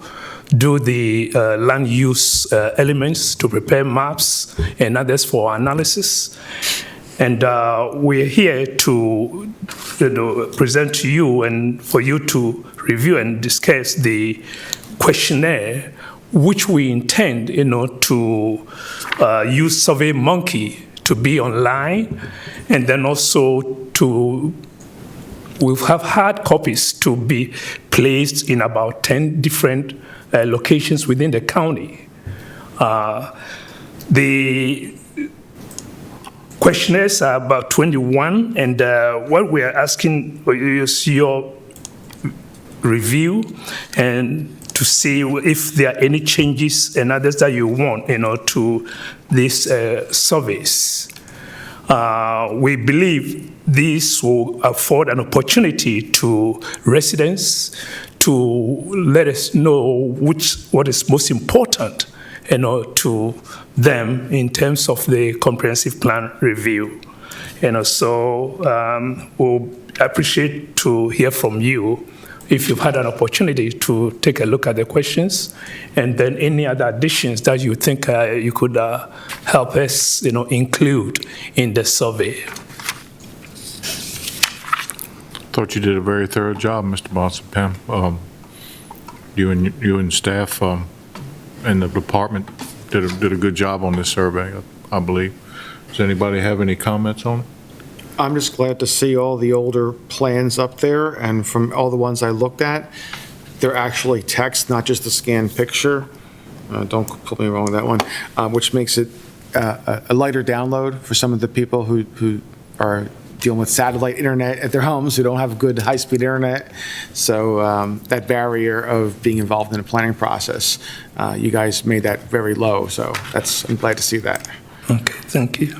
do the land use elements, to prepare maps and others for analysis. And we're here to present to you and for you to review and discuss the questionnaire, which we intend, to use SurveyMonkey to be online, and then also we have hard copies to be placed in about 10 different locations within the county. The questionnaires are about 21, and what we are asking is your review and to see if there are any changes and others that you want, to these surveys. We believe this will afford an opportunity to residents to let us know what is most important, to them in terms of the comprehensive plan review. So we'll appreciate to hear from you if you've had an opportunity to take a look at the questions, and then any other additions that you think you could help us, include in the survey. Thought you did a very thorough job, Mr. Boston Pym. You and staff and the department did a good job on this survey, I believe. Does anybody have any comments on it? I'm just glad to see all the older plans up there, and from all the ones I looked at, they're actually text, not just a scanned picture. Don't put me wrong with that one, which makes it a lighter download for some of the people who are dealing with satellite internet at their homes, who don't have good high-speed internet. So that barrier of being involved in the planning process, you guys made that very low, so I'm glad to see that. Okay, thank you.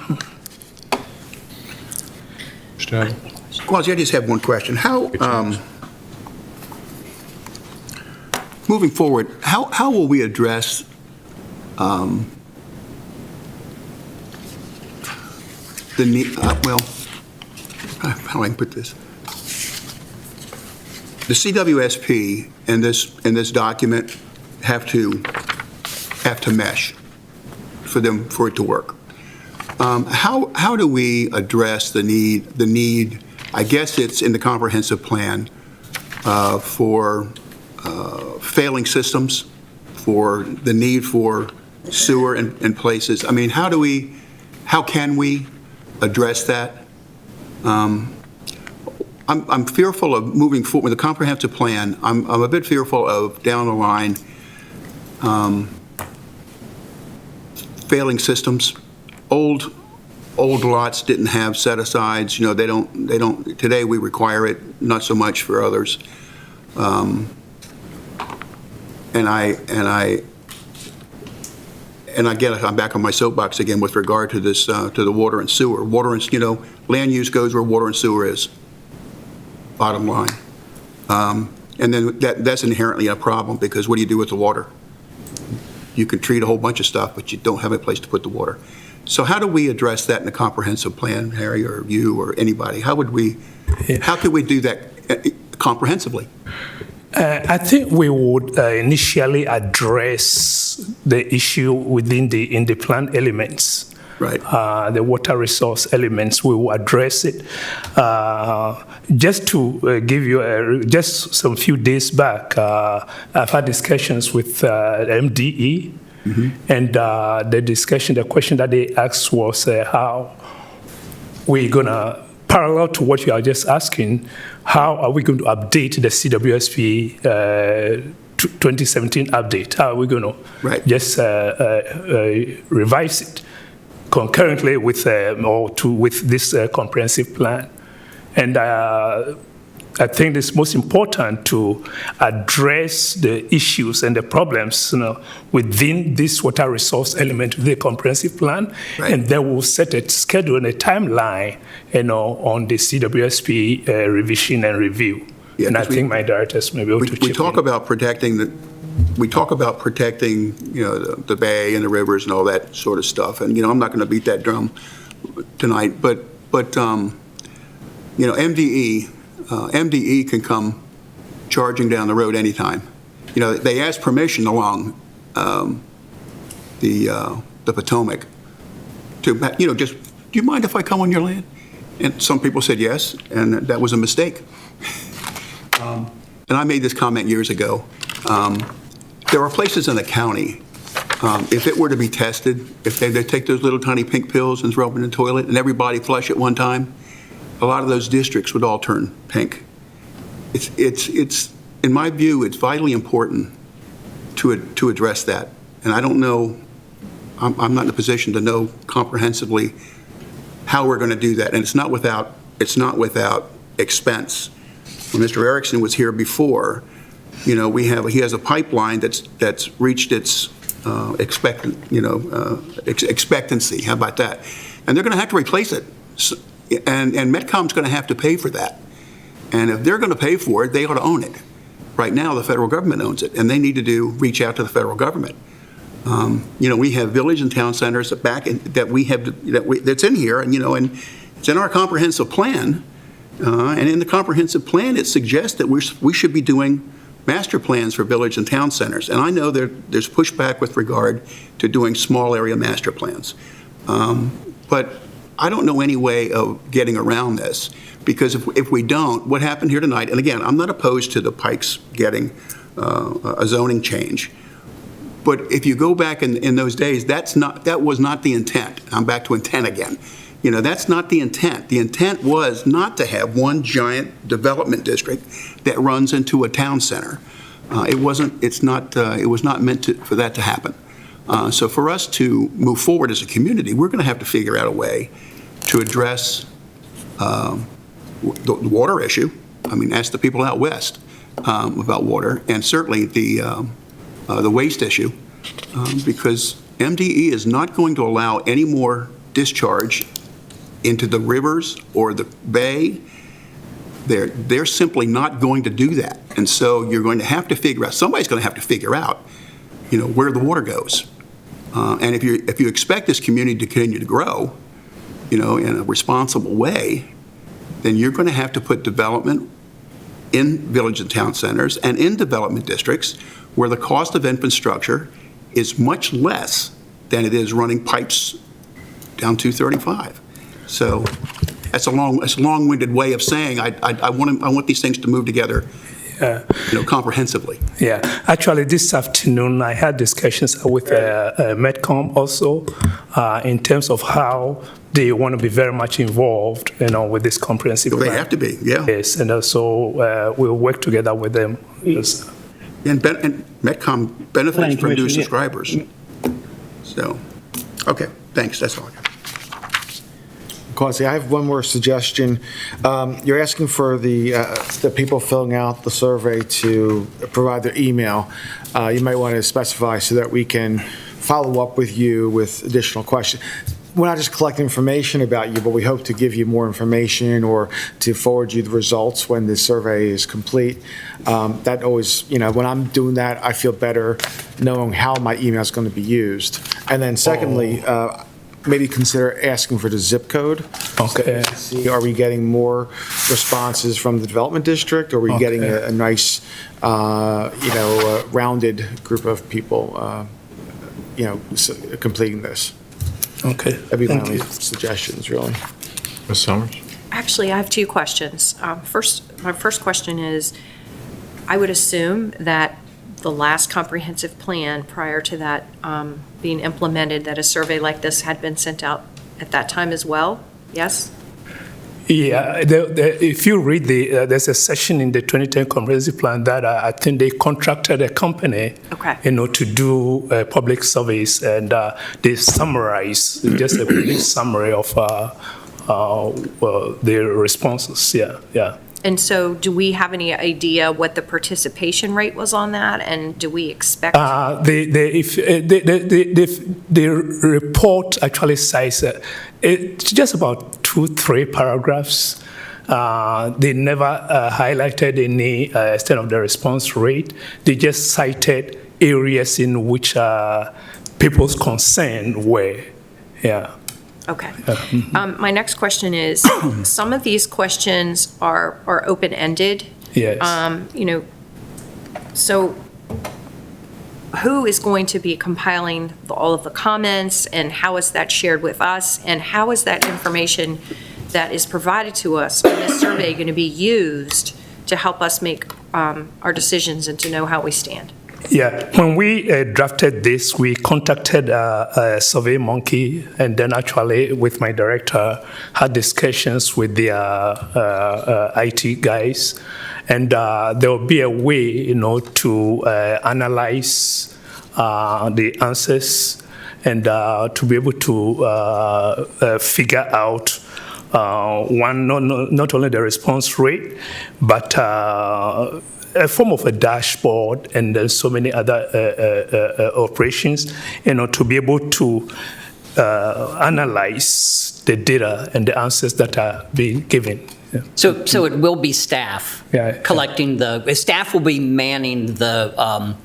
Quasi, I just have one question. How, moving forward, how will we address the need, how do I put this? The CWSP and this document have to mesh for it to work. How do we address the need, I guess it's in the comprehensive plan, for failing systems, for the need for sewer in places? I mean, how can we address that? I'm fearful of moving forward with the comprehensive plan. I'm a bit fearful of down the line failing systems. Old lots didn't have set-asides. You know, they don't, today we require it, not so much for others. And again, I'm back on my soapbox again with regard to this, to the water and sewer. Water and, you know, land use goes where water and sewer is, bottom line. And then that's inherently a problem, because what do you do with the water? You can treat a whole bunch of stuff, but you don't have a place to put the water. So how do we address that in a comprehensive plan, Harry, or you, or anybody? How could we do that comprehensively? I think we would initially address the issue in the plan elements. Right. The water resource elements, we will address it. Just to give you just some few days back, I've had discussions with MDE, and the question that they asked was how we're going to, parallel to what you are just asking, how are we going to update the CWSP 2017 update? How are we going to just revise it concurrently with with this comprehensive plan? And I think it's most important to address the issues and the problems, within this water resource element of the comprehensive plan, and then we'll set a schedule and a timeline, on the CWSP revision and review. Yeah, and I think my directors may be able to chip in. We talk about protecting, the bay and the rivers and all that sort of stuff. And, I'm not going to beat that drum tonight, but MDE can come charging down the road anytime. They asked permission along the Potomac to, just, do you mind if I come on your land? And some people said yes, and that was a mistake. And I made this comment years ago. There are places in the county, if it were to be tested, if they take those little tiny pink pills and throw them in the toilet and everybody flush at one time, a lot of those districts would all turn pink. It's in my view, it's vitally important to address that. And I don't know, I'm not in a position to know comprehensively how we're going to do that. And it's not without expense. When Mr. Erickson was here before, he has a pipeline that's reached its expectancy. How about that? And they're going to have to replace it. And Metcom's going to have to pay for that. And if they're going to pay for it, they ought to own it. Right now, the federal government owns it, and they need to reach out to the federal government. We have village and town centers that's in here, and it's in our comprehensive plan. And in the comprehensive plan, it suggests that we should be doing master plans for village and town centers. And I know there's pushback with regard to doing small area master plans. But I don't know any way of getting around this, because if we don't, what happened here tonight, and again, I'm not opposed to the Pikes getting a zoning change, but if you go back in those days, that was not the intent. I'm back to intent again. That's not the intent. The intent was not to have one giant development district that runs into a town center. It was not meant for that to happen. So for us to move forward as a community, we're going to have to figure out a way to address the water issue. I mean, ask the people out west about water, and certainly the waste issue, because MDE is not going to allow any more discharge into the rivers or the bay. They're simply not going to do that. And so you're going to have to figure out, somebody's going to have to figure out, where the water goes. And if you expect this community to continue to grow, in a responsible way, then you're going to have to put development in village and town centers and in development districts where the cost of infrastructure is much less than it is running pipes down 235. So that's a long-winded way of saying I want these things to move together, comprehensively. Yeah, actually, this afternoon, I had discussions with Metcom also in terms of how they want to be very much involved, with this comprehensive They plan. have to be, yeah. Yes, and also we'll work together with them. Yes. And Metcom benefits Planning from new Commission, yeah. subscribers. So, okay, thanks, that's all I got. Quasi, I have one more suggestion. You're asking for the people filling out the survey to provide their email. You might want to specify so that we can follow up with you with additional questions. We're not just collecting information about you, but we hope to give you more information or to forward you the results when the survey is complete. That always, when I'm doing that, I feel better knowing how my email is going to be used. And then secondly, maybe consider asking for the zip code. Okay. See, are we getting more responses from the development district? Or are we getting a nice, rounded group of people, completing this? Okay. That'd be my Thank only you. suggestions, really. Ms. Summers? Actually, I have two questions. My first question is, I would assume that the last comprehensive plan prior to that being implemented, that a survey like this had been sent out at that time as well? Yes? Yeah, if you read there's a section in the 2010 comprehensive plan that I think they contracted a company, Okay. to do public surveys, and they summarize just a brief summary of their responses. Yeah. And so do we have any idea what the participation rate was on that? And do we expect? The report actually says it's just about 2-3 paragraphs. They never highlighted any extent of the response rate. They just cited areas in which people's concern were. Yeah. Okay. My next question is, some of these questions are open-ended. Yes. So who is going to be compiling all of the comments, and how is that shared with us? And how is that information that is provided to us in this survey going to be used to help us make our decisions and to know how we stand? Yeah, when we drafted this, we contacted SurveyMonkey, and then actually with my director had discussions with the IT guys, and there will be a way, to analyze the answers and to be able to figure out not only the response rate, but a form of a dashboard, and then so many other operations, to be able to analyze the data and the answers that are being given. Yeah. So it will be staff collecting staff will be manning the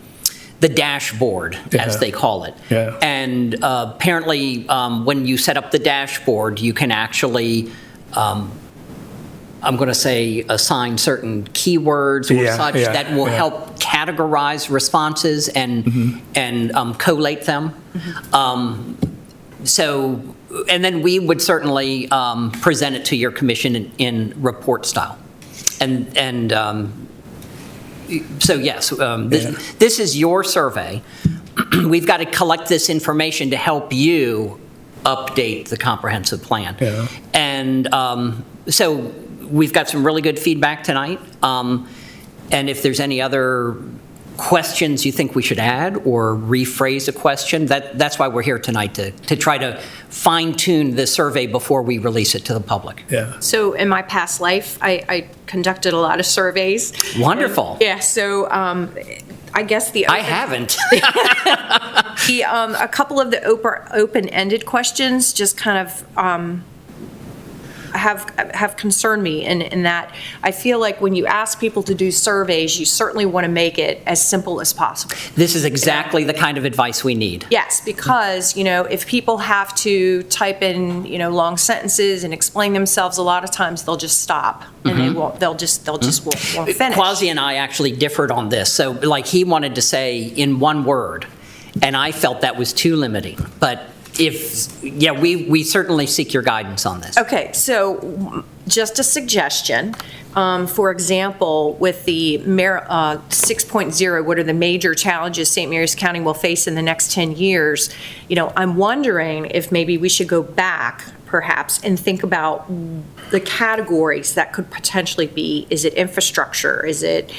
dashboard, as they call it. Yeah. And apparently, when you set up the dashboard, you can actually I'm going to say assign certain keywords or such that will help categorize responses and collate them. And then we would certainly present it to your commission in report style. This is your survey. We've got to collect this information to help you update the comprehensive plan. Yeah. And so we've got some really good feedback tonight. And if there's any other questions you think we should add or rephrase a question, that's why we're here tonight, to try to fine-tune the survey before we release it to the public. Yeah. So in my past life, I conducted a lot of surveys. Wonderful. Yeah, so I guess I haven't. A couple of the open-ended questions just kind of have concerned me in that I feel like when you ask people to do surveys, you certainly want to make it as simple as possible. This is exactly the kind of advice we need. Yes, because, if people have to type in, long sentences and explain themselves, a lot of times they'll just stop and they won't, they'll just won't finish. Quasi and I actually differed on this. So he wanted to say in one word, and I felt that was too limiting. But we certainly seek your guidance on this. Okay, so just a suggestion. For example, with the 6.0, what are the major challenges St. Mary's County will face in the next 10 years? I'm wondering if maybe we should go back perhaps and think about the categories that could potentially be, is it infrastructure? Is it,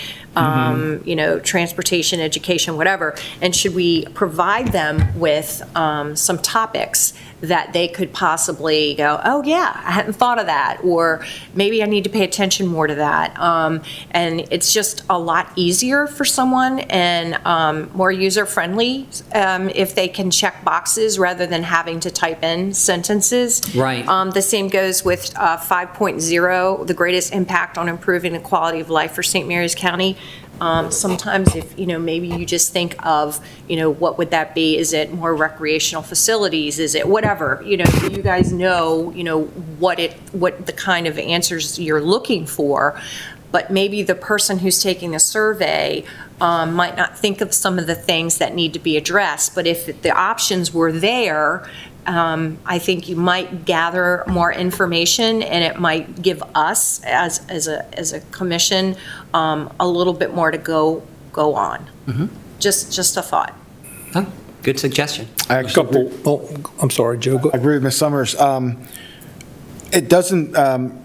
transportation, education, whatever? And should we provide them with some topics that they could possibly go, oh yeah, I hadn't thought of that, or maybe I need to pay attention more to that. And it's just a lot easier for someone and more user-friendly if they can check boxes rather than having to type in sentences. Right. The same goes with 5.0, the greatest impact on improving the quality of life for St. Mary's County. Sometimes if, maybe you just think of, what would that be? Is it more recreational facilities? Is it whatever? You guys know, what the kind of answers you're looking for. But maybe the person who's taking the survey might not think of some of the things that need to be addressed. But if the options were there, I think you might gather more information, and it might give us, as a commission, a little bit more to go on. Mm-hmm. Just a thought. Oh, good suggestion. I actually I'm sorry, Joe. Go. agree with Ms. Summers. It doesn't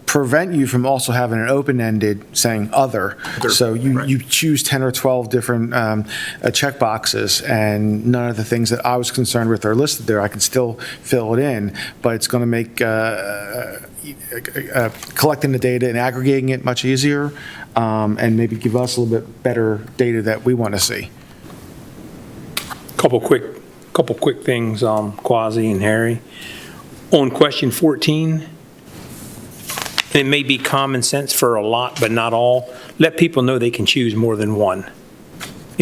prevent you from also having an open-ended saying other. So you choose 10 or 12 different check boxes, and none of the things that I was concerned with are listed there. I can still fill it in, but it's going to make collecting the data and aggregating it much easier, and maybe give us a little bit better data that we want to see. Couple quick things, Quasi and Harry. On question 14, it may be common sense for a lot, but not all. Let people know they can choose more than one.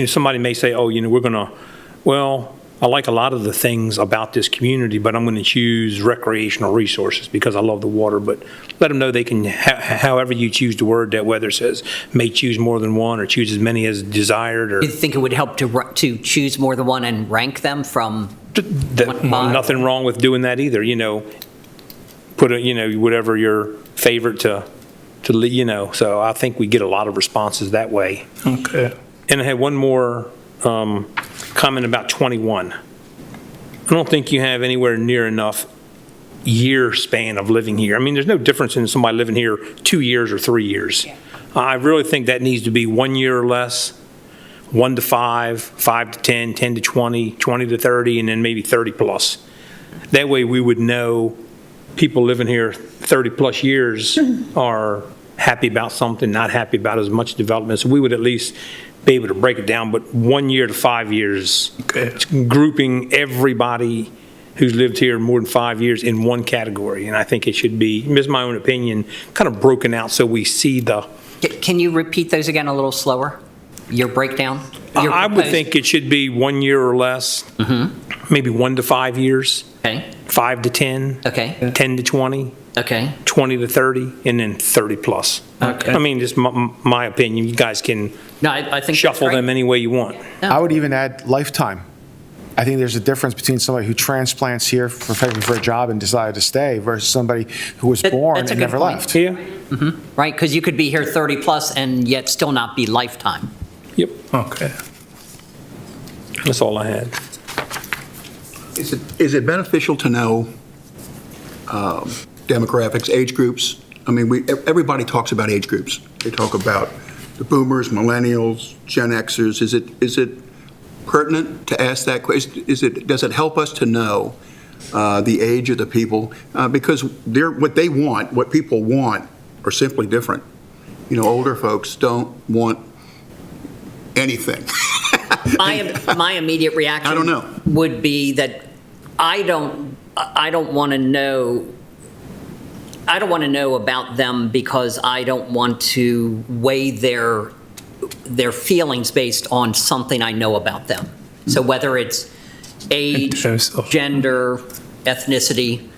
Somebody may say, oh, I like a lot of the things about this community, but I'm going to choose recreational resources because I love the water. But let them know they can, however you choose the word, that whether it says may choose more than one or choose as many as desired. Or You think it would help to choose more than one and rank them from nothing wrong with doing that either. Put whatever your favorite to. So I think we get a lot of responses that way. Okay. And I had one more comment about 21. I don't think you have anywhere near enough year span of living here. I mean, there's no difference in somebody living here 2 years or 3 years. Yeah. I really think that needs to be 1 year or less, 1 to 5, 5 to 10, 10 to 20, 20 to 30, and then maybe 30 plus. That way we would know people living here 30 plus years are happy about something, not happy about as much development. So we would at least be able to break it down, but 1 year to 5 years, it's grouping everybody who's lived here more than 5 years in one category. And I think it should be, this is my own opinion, kind of broken out so we see the... Can you repeat those again a little slower? Your breakdown? Your I would proposed- think it should be 1 year or less, maybe 1 to 5 years, Okay, 5 to 10, okay, 10 to 20, okay. 20 to 30, and then 30 plus. Okay. I mean, just my opinion. You guys can No, I think that's shuffle right. them any way you want. Yeah. I would even add lifetime. I think there's a difference between somebody who transplants here for a job and decided to stay versus somebody who was born That's a and good never point. left. Yeah. Right, because you could be here 30 plus and yet still not be lifetime. Yep. Okay. That's all I had. Is it beneficial to know demographics, age groups? I mean, everybody talks about age groups. They talk about the boomers, millennials, Gen Xers. Is it pertinent to ask that question? Does it help us to know the age of the people? Because what people want are simply different. Older folks don't want anything. My immediate reaction I don't know. would be that I don't want to know. I don't want to know about them because I don't want to weigh their feelings based on something I know about them. So whether it's age, gender, ethnicity,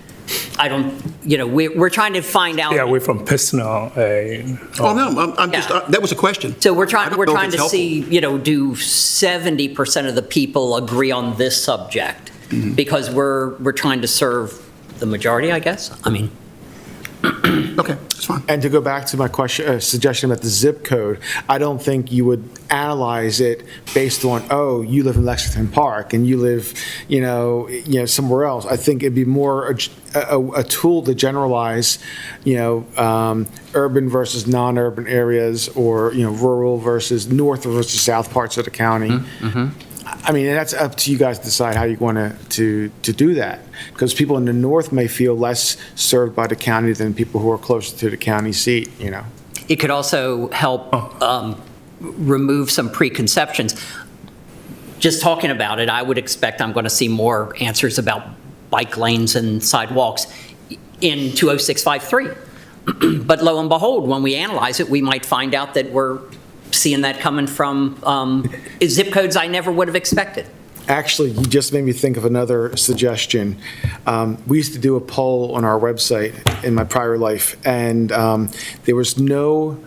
I don't. We're trying to find out. Yeah, we're from personal. Oh, no, I'm just, that was a question. So we're I trying. don't We're know if trying it's to helpful. see. Do 70% of the people agree on this subject? because we're trying to serve the majority, I guess. I mean, Okay, that's fine. And to go back to my question, suggestion about the zip code, I don't think you would analyze it based on, oh, you live in Lexington Park and you live, somewhere else. I think it'd be more a tool to generalize, urban versus non-urban areas, or rural versus north versus south parts of the county. I mean, that's up to you guys to decide how you want to do that, because people in the north may feel less served by the county than people who are closer to the county seat, it could also help remove some preconceptions. Just talking about it, I would expect I'm going to see more answers about bike lanes and sidewalks in 20653. But lo and behold, when we analyze it, we might find out that we're seeing that coming from zip codes I never would have expected. Actually, you just made me think of another suggestion. We used to do a poll on our website in my prior life, and there was no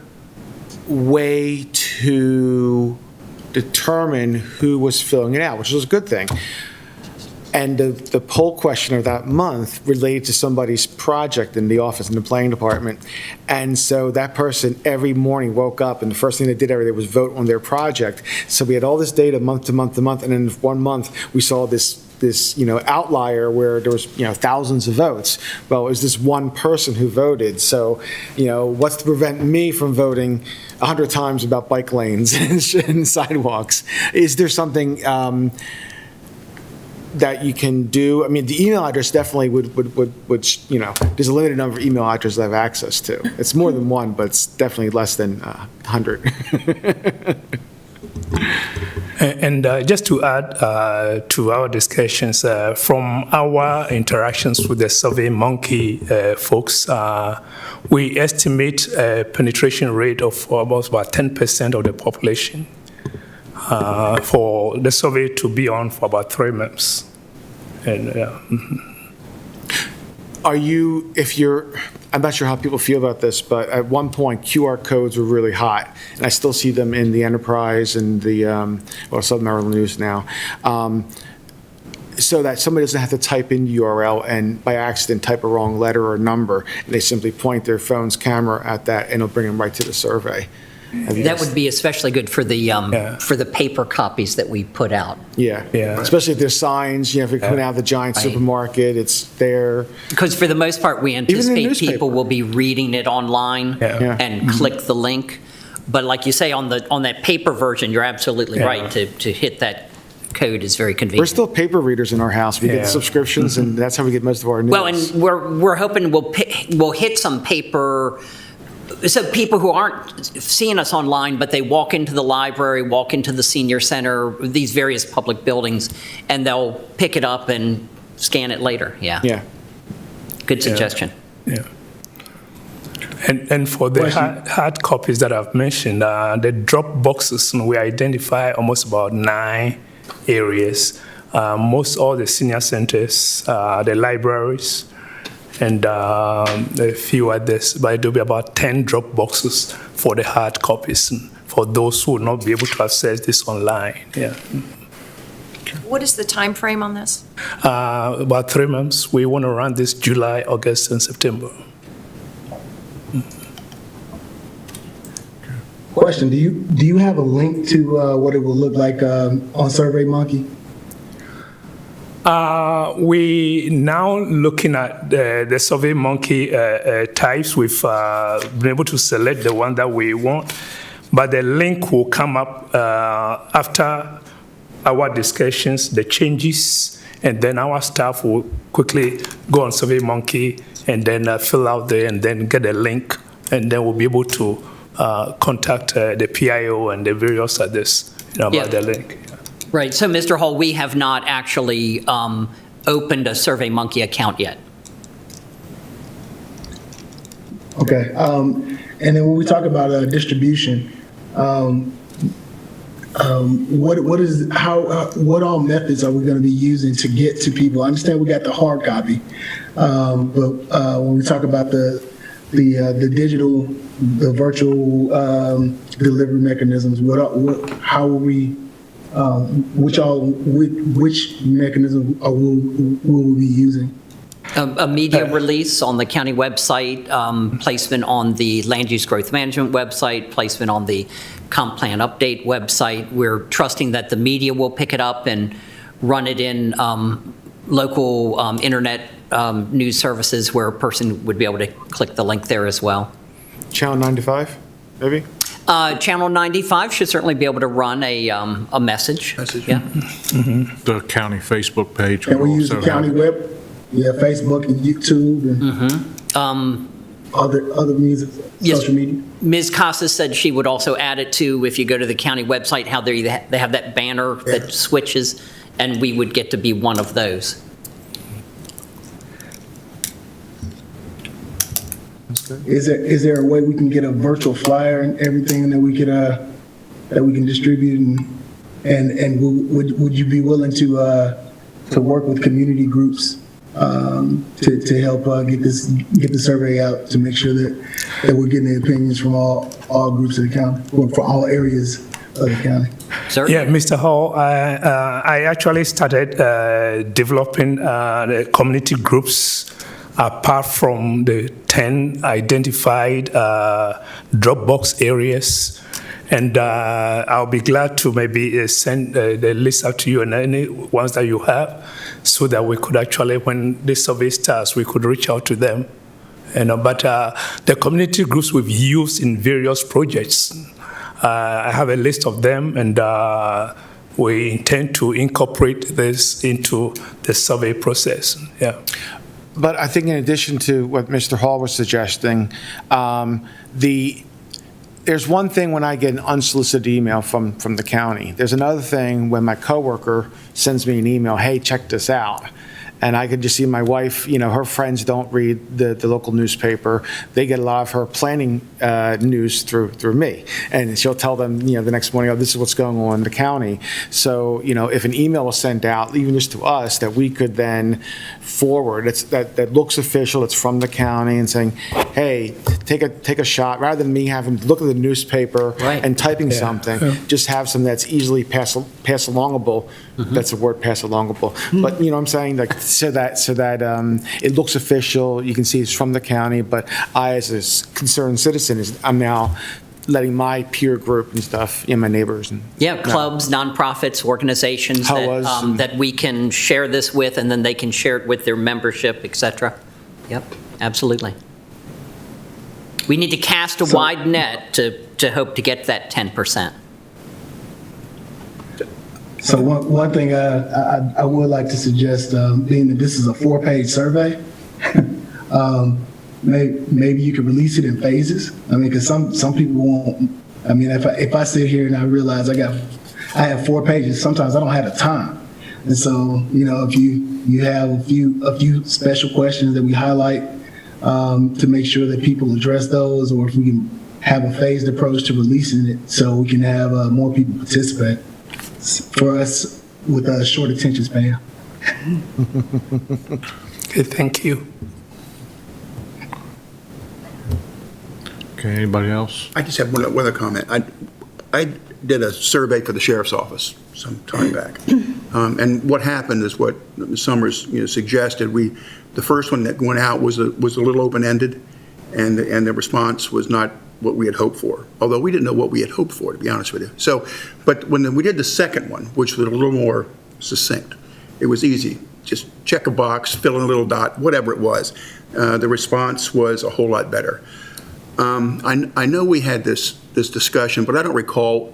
way to determine who was filling it out, which was a good thing. And the poll question of that month related to somebody's project in the office, in the planning department. And so that person every morning woke up, and the first thing they did every day was vote on their project. So we had all this data month to month to month, and in 1 month, we saw this outlier where there was thousands of votes. Well, it was this one person who voted. So what's to prevent me from voting 100 times about bike lanes and sidewalks? Is there something that you can do? I mean, the email address definitely would there's a limited number of email addresses I have access to. It's more than one, but it's definitely less than 100. And just to add to our discussions, from our interactions with the SurveyMonkey folks, we estimate a penetration rate of almost about 10% of the population for the survey to be on for about 3 months. And I'm not sure how people feel about this, but at one point QR codes were really hot, and I still see them in the Enterprise and the Southern Maryland News now, so that somebody doesn't have to type in URL and by accident type a wrong letter or number, and they simply point their phone's camera at that, and it'll bring them right to the survey. That would be especially good for the paper copies that we put out. Yeah. Especially if there's signs, if you're coming out of the giant supermarket, it's there. Because for the most part, we anticipate newspaper. people will be reading it online and click the link. But like you say, on that paper version, you're absolutely right. To hit that code is very convenient. We're still paper readers in our house. We get the subscriptions, and that's how we get most of our news. Well, and we're hoping we'll hit some paper. So people who aren't seeing us online, but they walk into the library, walk into the senior center, these various public buildings, and they'll pick it up and scan it later. Yeah. Good suggestion. Yeah. And for the hard copies that I've mentioned, the drop boxes, we identify almost about 9 areas. Most all the senior centers, the libraries, and a few others, but there'll be about 10 drop boxes for the hard copies, for those who will not be able to access this online. What is the time frame on this? About 3 months. We want to run this July, August, and September. Question, do you have a link to what it will look like on SurveyMonkey? We now looking at the SurveyMonkey types. We've been able to select the one that we want, but the link will come up after our discussions, the changes, and then our staff will quickly go on SurveyMonkey and then fill out there and then get a link, and then we'll be able to contact the PIO and the various others about the link. Right. So, Mr. Hall, we have not actually opened a SurveyMonkey account yet. Okay. And then when we talk about distribution, what all methods are we going to be using to get to people? I understand we got the hard copy, but when we talk about the digital, the virtual delivery mechanisms, how are we which mechanism will we be using? A media release on the county website, placement on the Land Use Growth Management website, placement on the Comp Plan Update website. We're trusting that the media will pick it up and run it in local internet news services where a person would be able to click the link there as well. Channel 95, maybe? Channel 95 should certainly be able to run a message. Yeah. The county Facebook page. Can we use the also county have- web? Yeah, Facebook and YouTube and other music, Yes. social media? Ms. Casas said she would also add it to, if you go to the county website, how they have that banner that switches, and we would get to be one of those. Is there a way we can get a virtual flyer and everything that we can distribute and would you be willing to work with community groups to help get the survey out to make sure that we're getting the opinions from all groups of the county, or for all areas of the county? Sir? Yeah, Mr. Hall, I actually started developing the community groups apart from the 10 identified Dropbox areas. And I'll be glad to maybe send the list out to you and any ones that you have, so that we could actually, when this survey starts, we could reach out to them. But the community groups we've used in various projects, I have a list of them, and we intend to incorporate this into the survey process. Yeah. But I think in addition to what Mr. Hall was suggesting, there's one thing when I get an unsolicited email from the county. There's another thing when my coworker sends me an email, hey, check this out. And I could just see my wife, her friends don't read the local newspaper. They get a lot of her planning news through me. And she'll tell them, the next morning, oh, this is what's going on in the county. So, if an email was sent out, even just to us, that we could then forward, that looks official, it's from the county, and saying, hey, take a shot, rather than me having to look at the newspaper and typing something, just have something that's easily pass alongable. That's a word, pass alongable. But you know what I'm saying, like so that it looks official. You can see it's from the county. But I, as a concerned citizen, I'm now letting my peer group and stuff, my neighbors and Clubs, nonprofits, organizations that we can share this with, and then they can share it with their membership, et cetera. Yep, absolutely. We need to cast a wide net to hope to get that 10%. So one thing I would like to suggest, being that this is a 4-page survey, maybe you could release it in phases. I mean, because some people won't. I mean, if I sit here and I realize I have 4 pages, sometimes I don't have the time. And so, if you have a few special questions that we highlight to make sure that people address those, or if we can have a phased approach to releasing it so we can have more people participate. For us with a short attention span. Okay, thank you. Okay, anybody else? I just have one other comment. I did a survey for the sheriff's office some time back. And what happened is what Ms. Summers suggested. The first one that went out was a little open-ended, and the response was not what we had hoped for, although we didn't know what we had hoped for, to be honest with you. So, but when we did the second one, which was a little more succinct, it was easy. Just check a box, fill in a little dot, whatever it was. The response was a whole lot better. I know we had this discussion, but I don't recall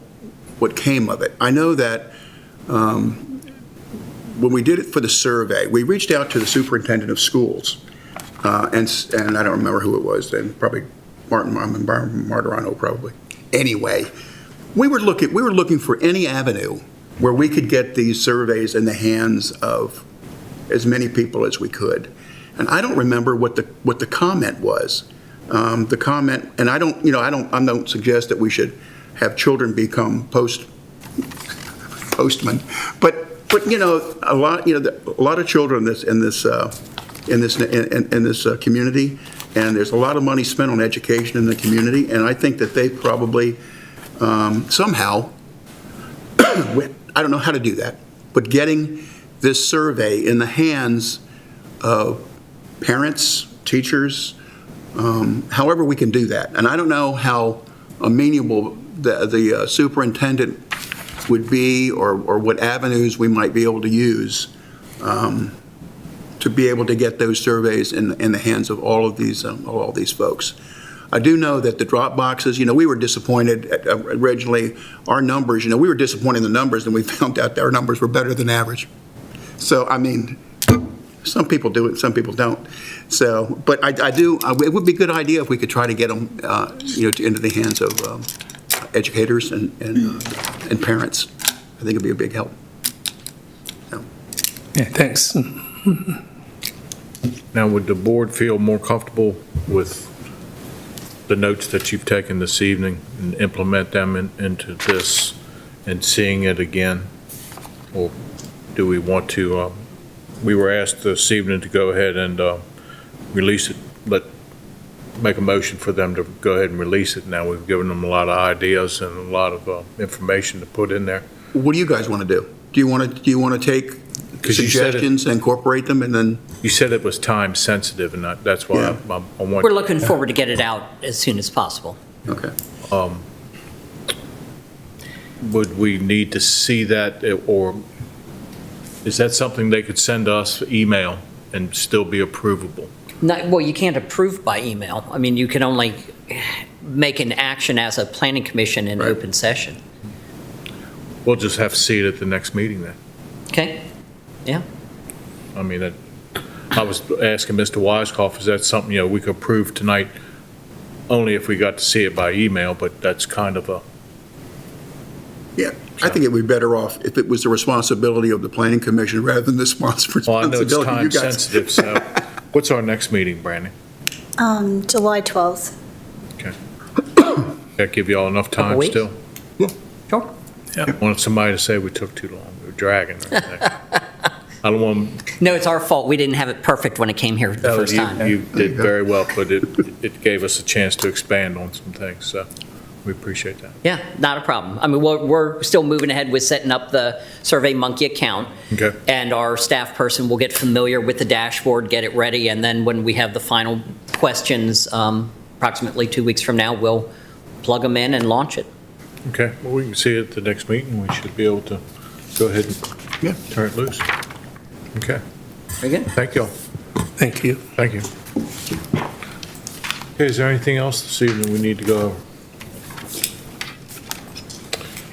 what came of it. I know that when we did it for the survey, we reached out to the superintendent of schools, and I don't remember who it was then, probably Martin Martirano, probably. Anyway, we were looking for any avenue where we could get these surveys in the hands of as many people as we could. And I don't remember what the comment was. The comment, and I don't suggest that we should have children become postmen, but a lot of children in this community. And there's a lot of money spent on education in the community, and I think that they probably somehow I don't know how to do that, but getting this survey in the hands of parents, teachers, however we can do that. And I don't know how amenable the superintendent would be, or what avenues we might be able to use to be able to get those surveys in the hands of all of these folks. I do know that the drop boxes, we were disappointed originally. Our numbers, we were disappointed in the numbers, and we found out that our numbers were better than average. So, I mean, some people do it, some people don't. So, but I do, it would be a good idea if we could try to get them, into the hands of educators and parents. I think it'd be a big help. So. Yeah, thanks. Now, would the board feel more comfortable with the notes that you've taken this evening and implement them into this and seeing it again? Or do we want to, we were asked this evening to go ahead and release it, make a motion for them to go ahead and release it. Now we've given them a lot of ideas and a lot of information to put in there. What do you guys want to do? Do you want to take suggestions, incorporate them, and then? You said it was time sensitive, and that's why Yeah. I want. We're looking forward to get it out as soon as possible. Okay. Would we need to see that, or is that something they could send us email and still be approvable? Well, you can't approve by email. I mean, you can only make an action as a planning commission in open session. We'll just have to see it at the next meeting then. Okay? Yeah. I mean, I was asking Mr. Weiskopf, is that something, we could approve tonight only if we got to see it by email, but that's kind of a. Yeah, I think it would be better off if it was the responsibility of the planning commission rather than the responsibility Well, I know it's of you time guys. sensitive, so what's our next meeting, Brandy? July 12th. Okay. That give you all enough Couple time weeks? still? Sure. Want somebody to say we took too long, we were dragging. or anything. I don't want. No, it's our fault. We didn't have it perfect when it came here the first time. You did very well, but it gave us a chance to expand on some things, so we appreciate that. Yeah, not a problem. I mean, we're still moving ahead with setting up the SurveyMonkey account. Okay. And our staff person will get familiar with the dashboard, get it ready, and then when we have the final questions, approximately 2 weeks from now, we'll plug them in and launch it. Okay, well, we can see it at the next meeting. We should be able to go ahead and turn it loose. Okay, Very good. thank you all. Thank you. Thank you. Okay, is there anything else this evening we need to go over?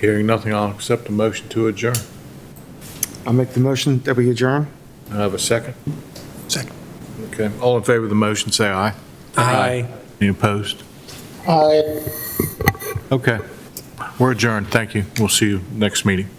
Hearing nothing, I'll accept a motion to adjourn. I'll make the motion that we adjourn. I have a second. Second. Okay, all in favor of the motion, say aye. Aye. Any opposed? Aye. Okay, we're adjourned. Thank you. We'll see you next meeting.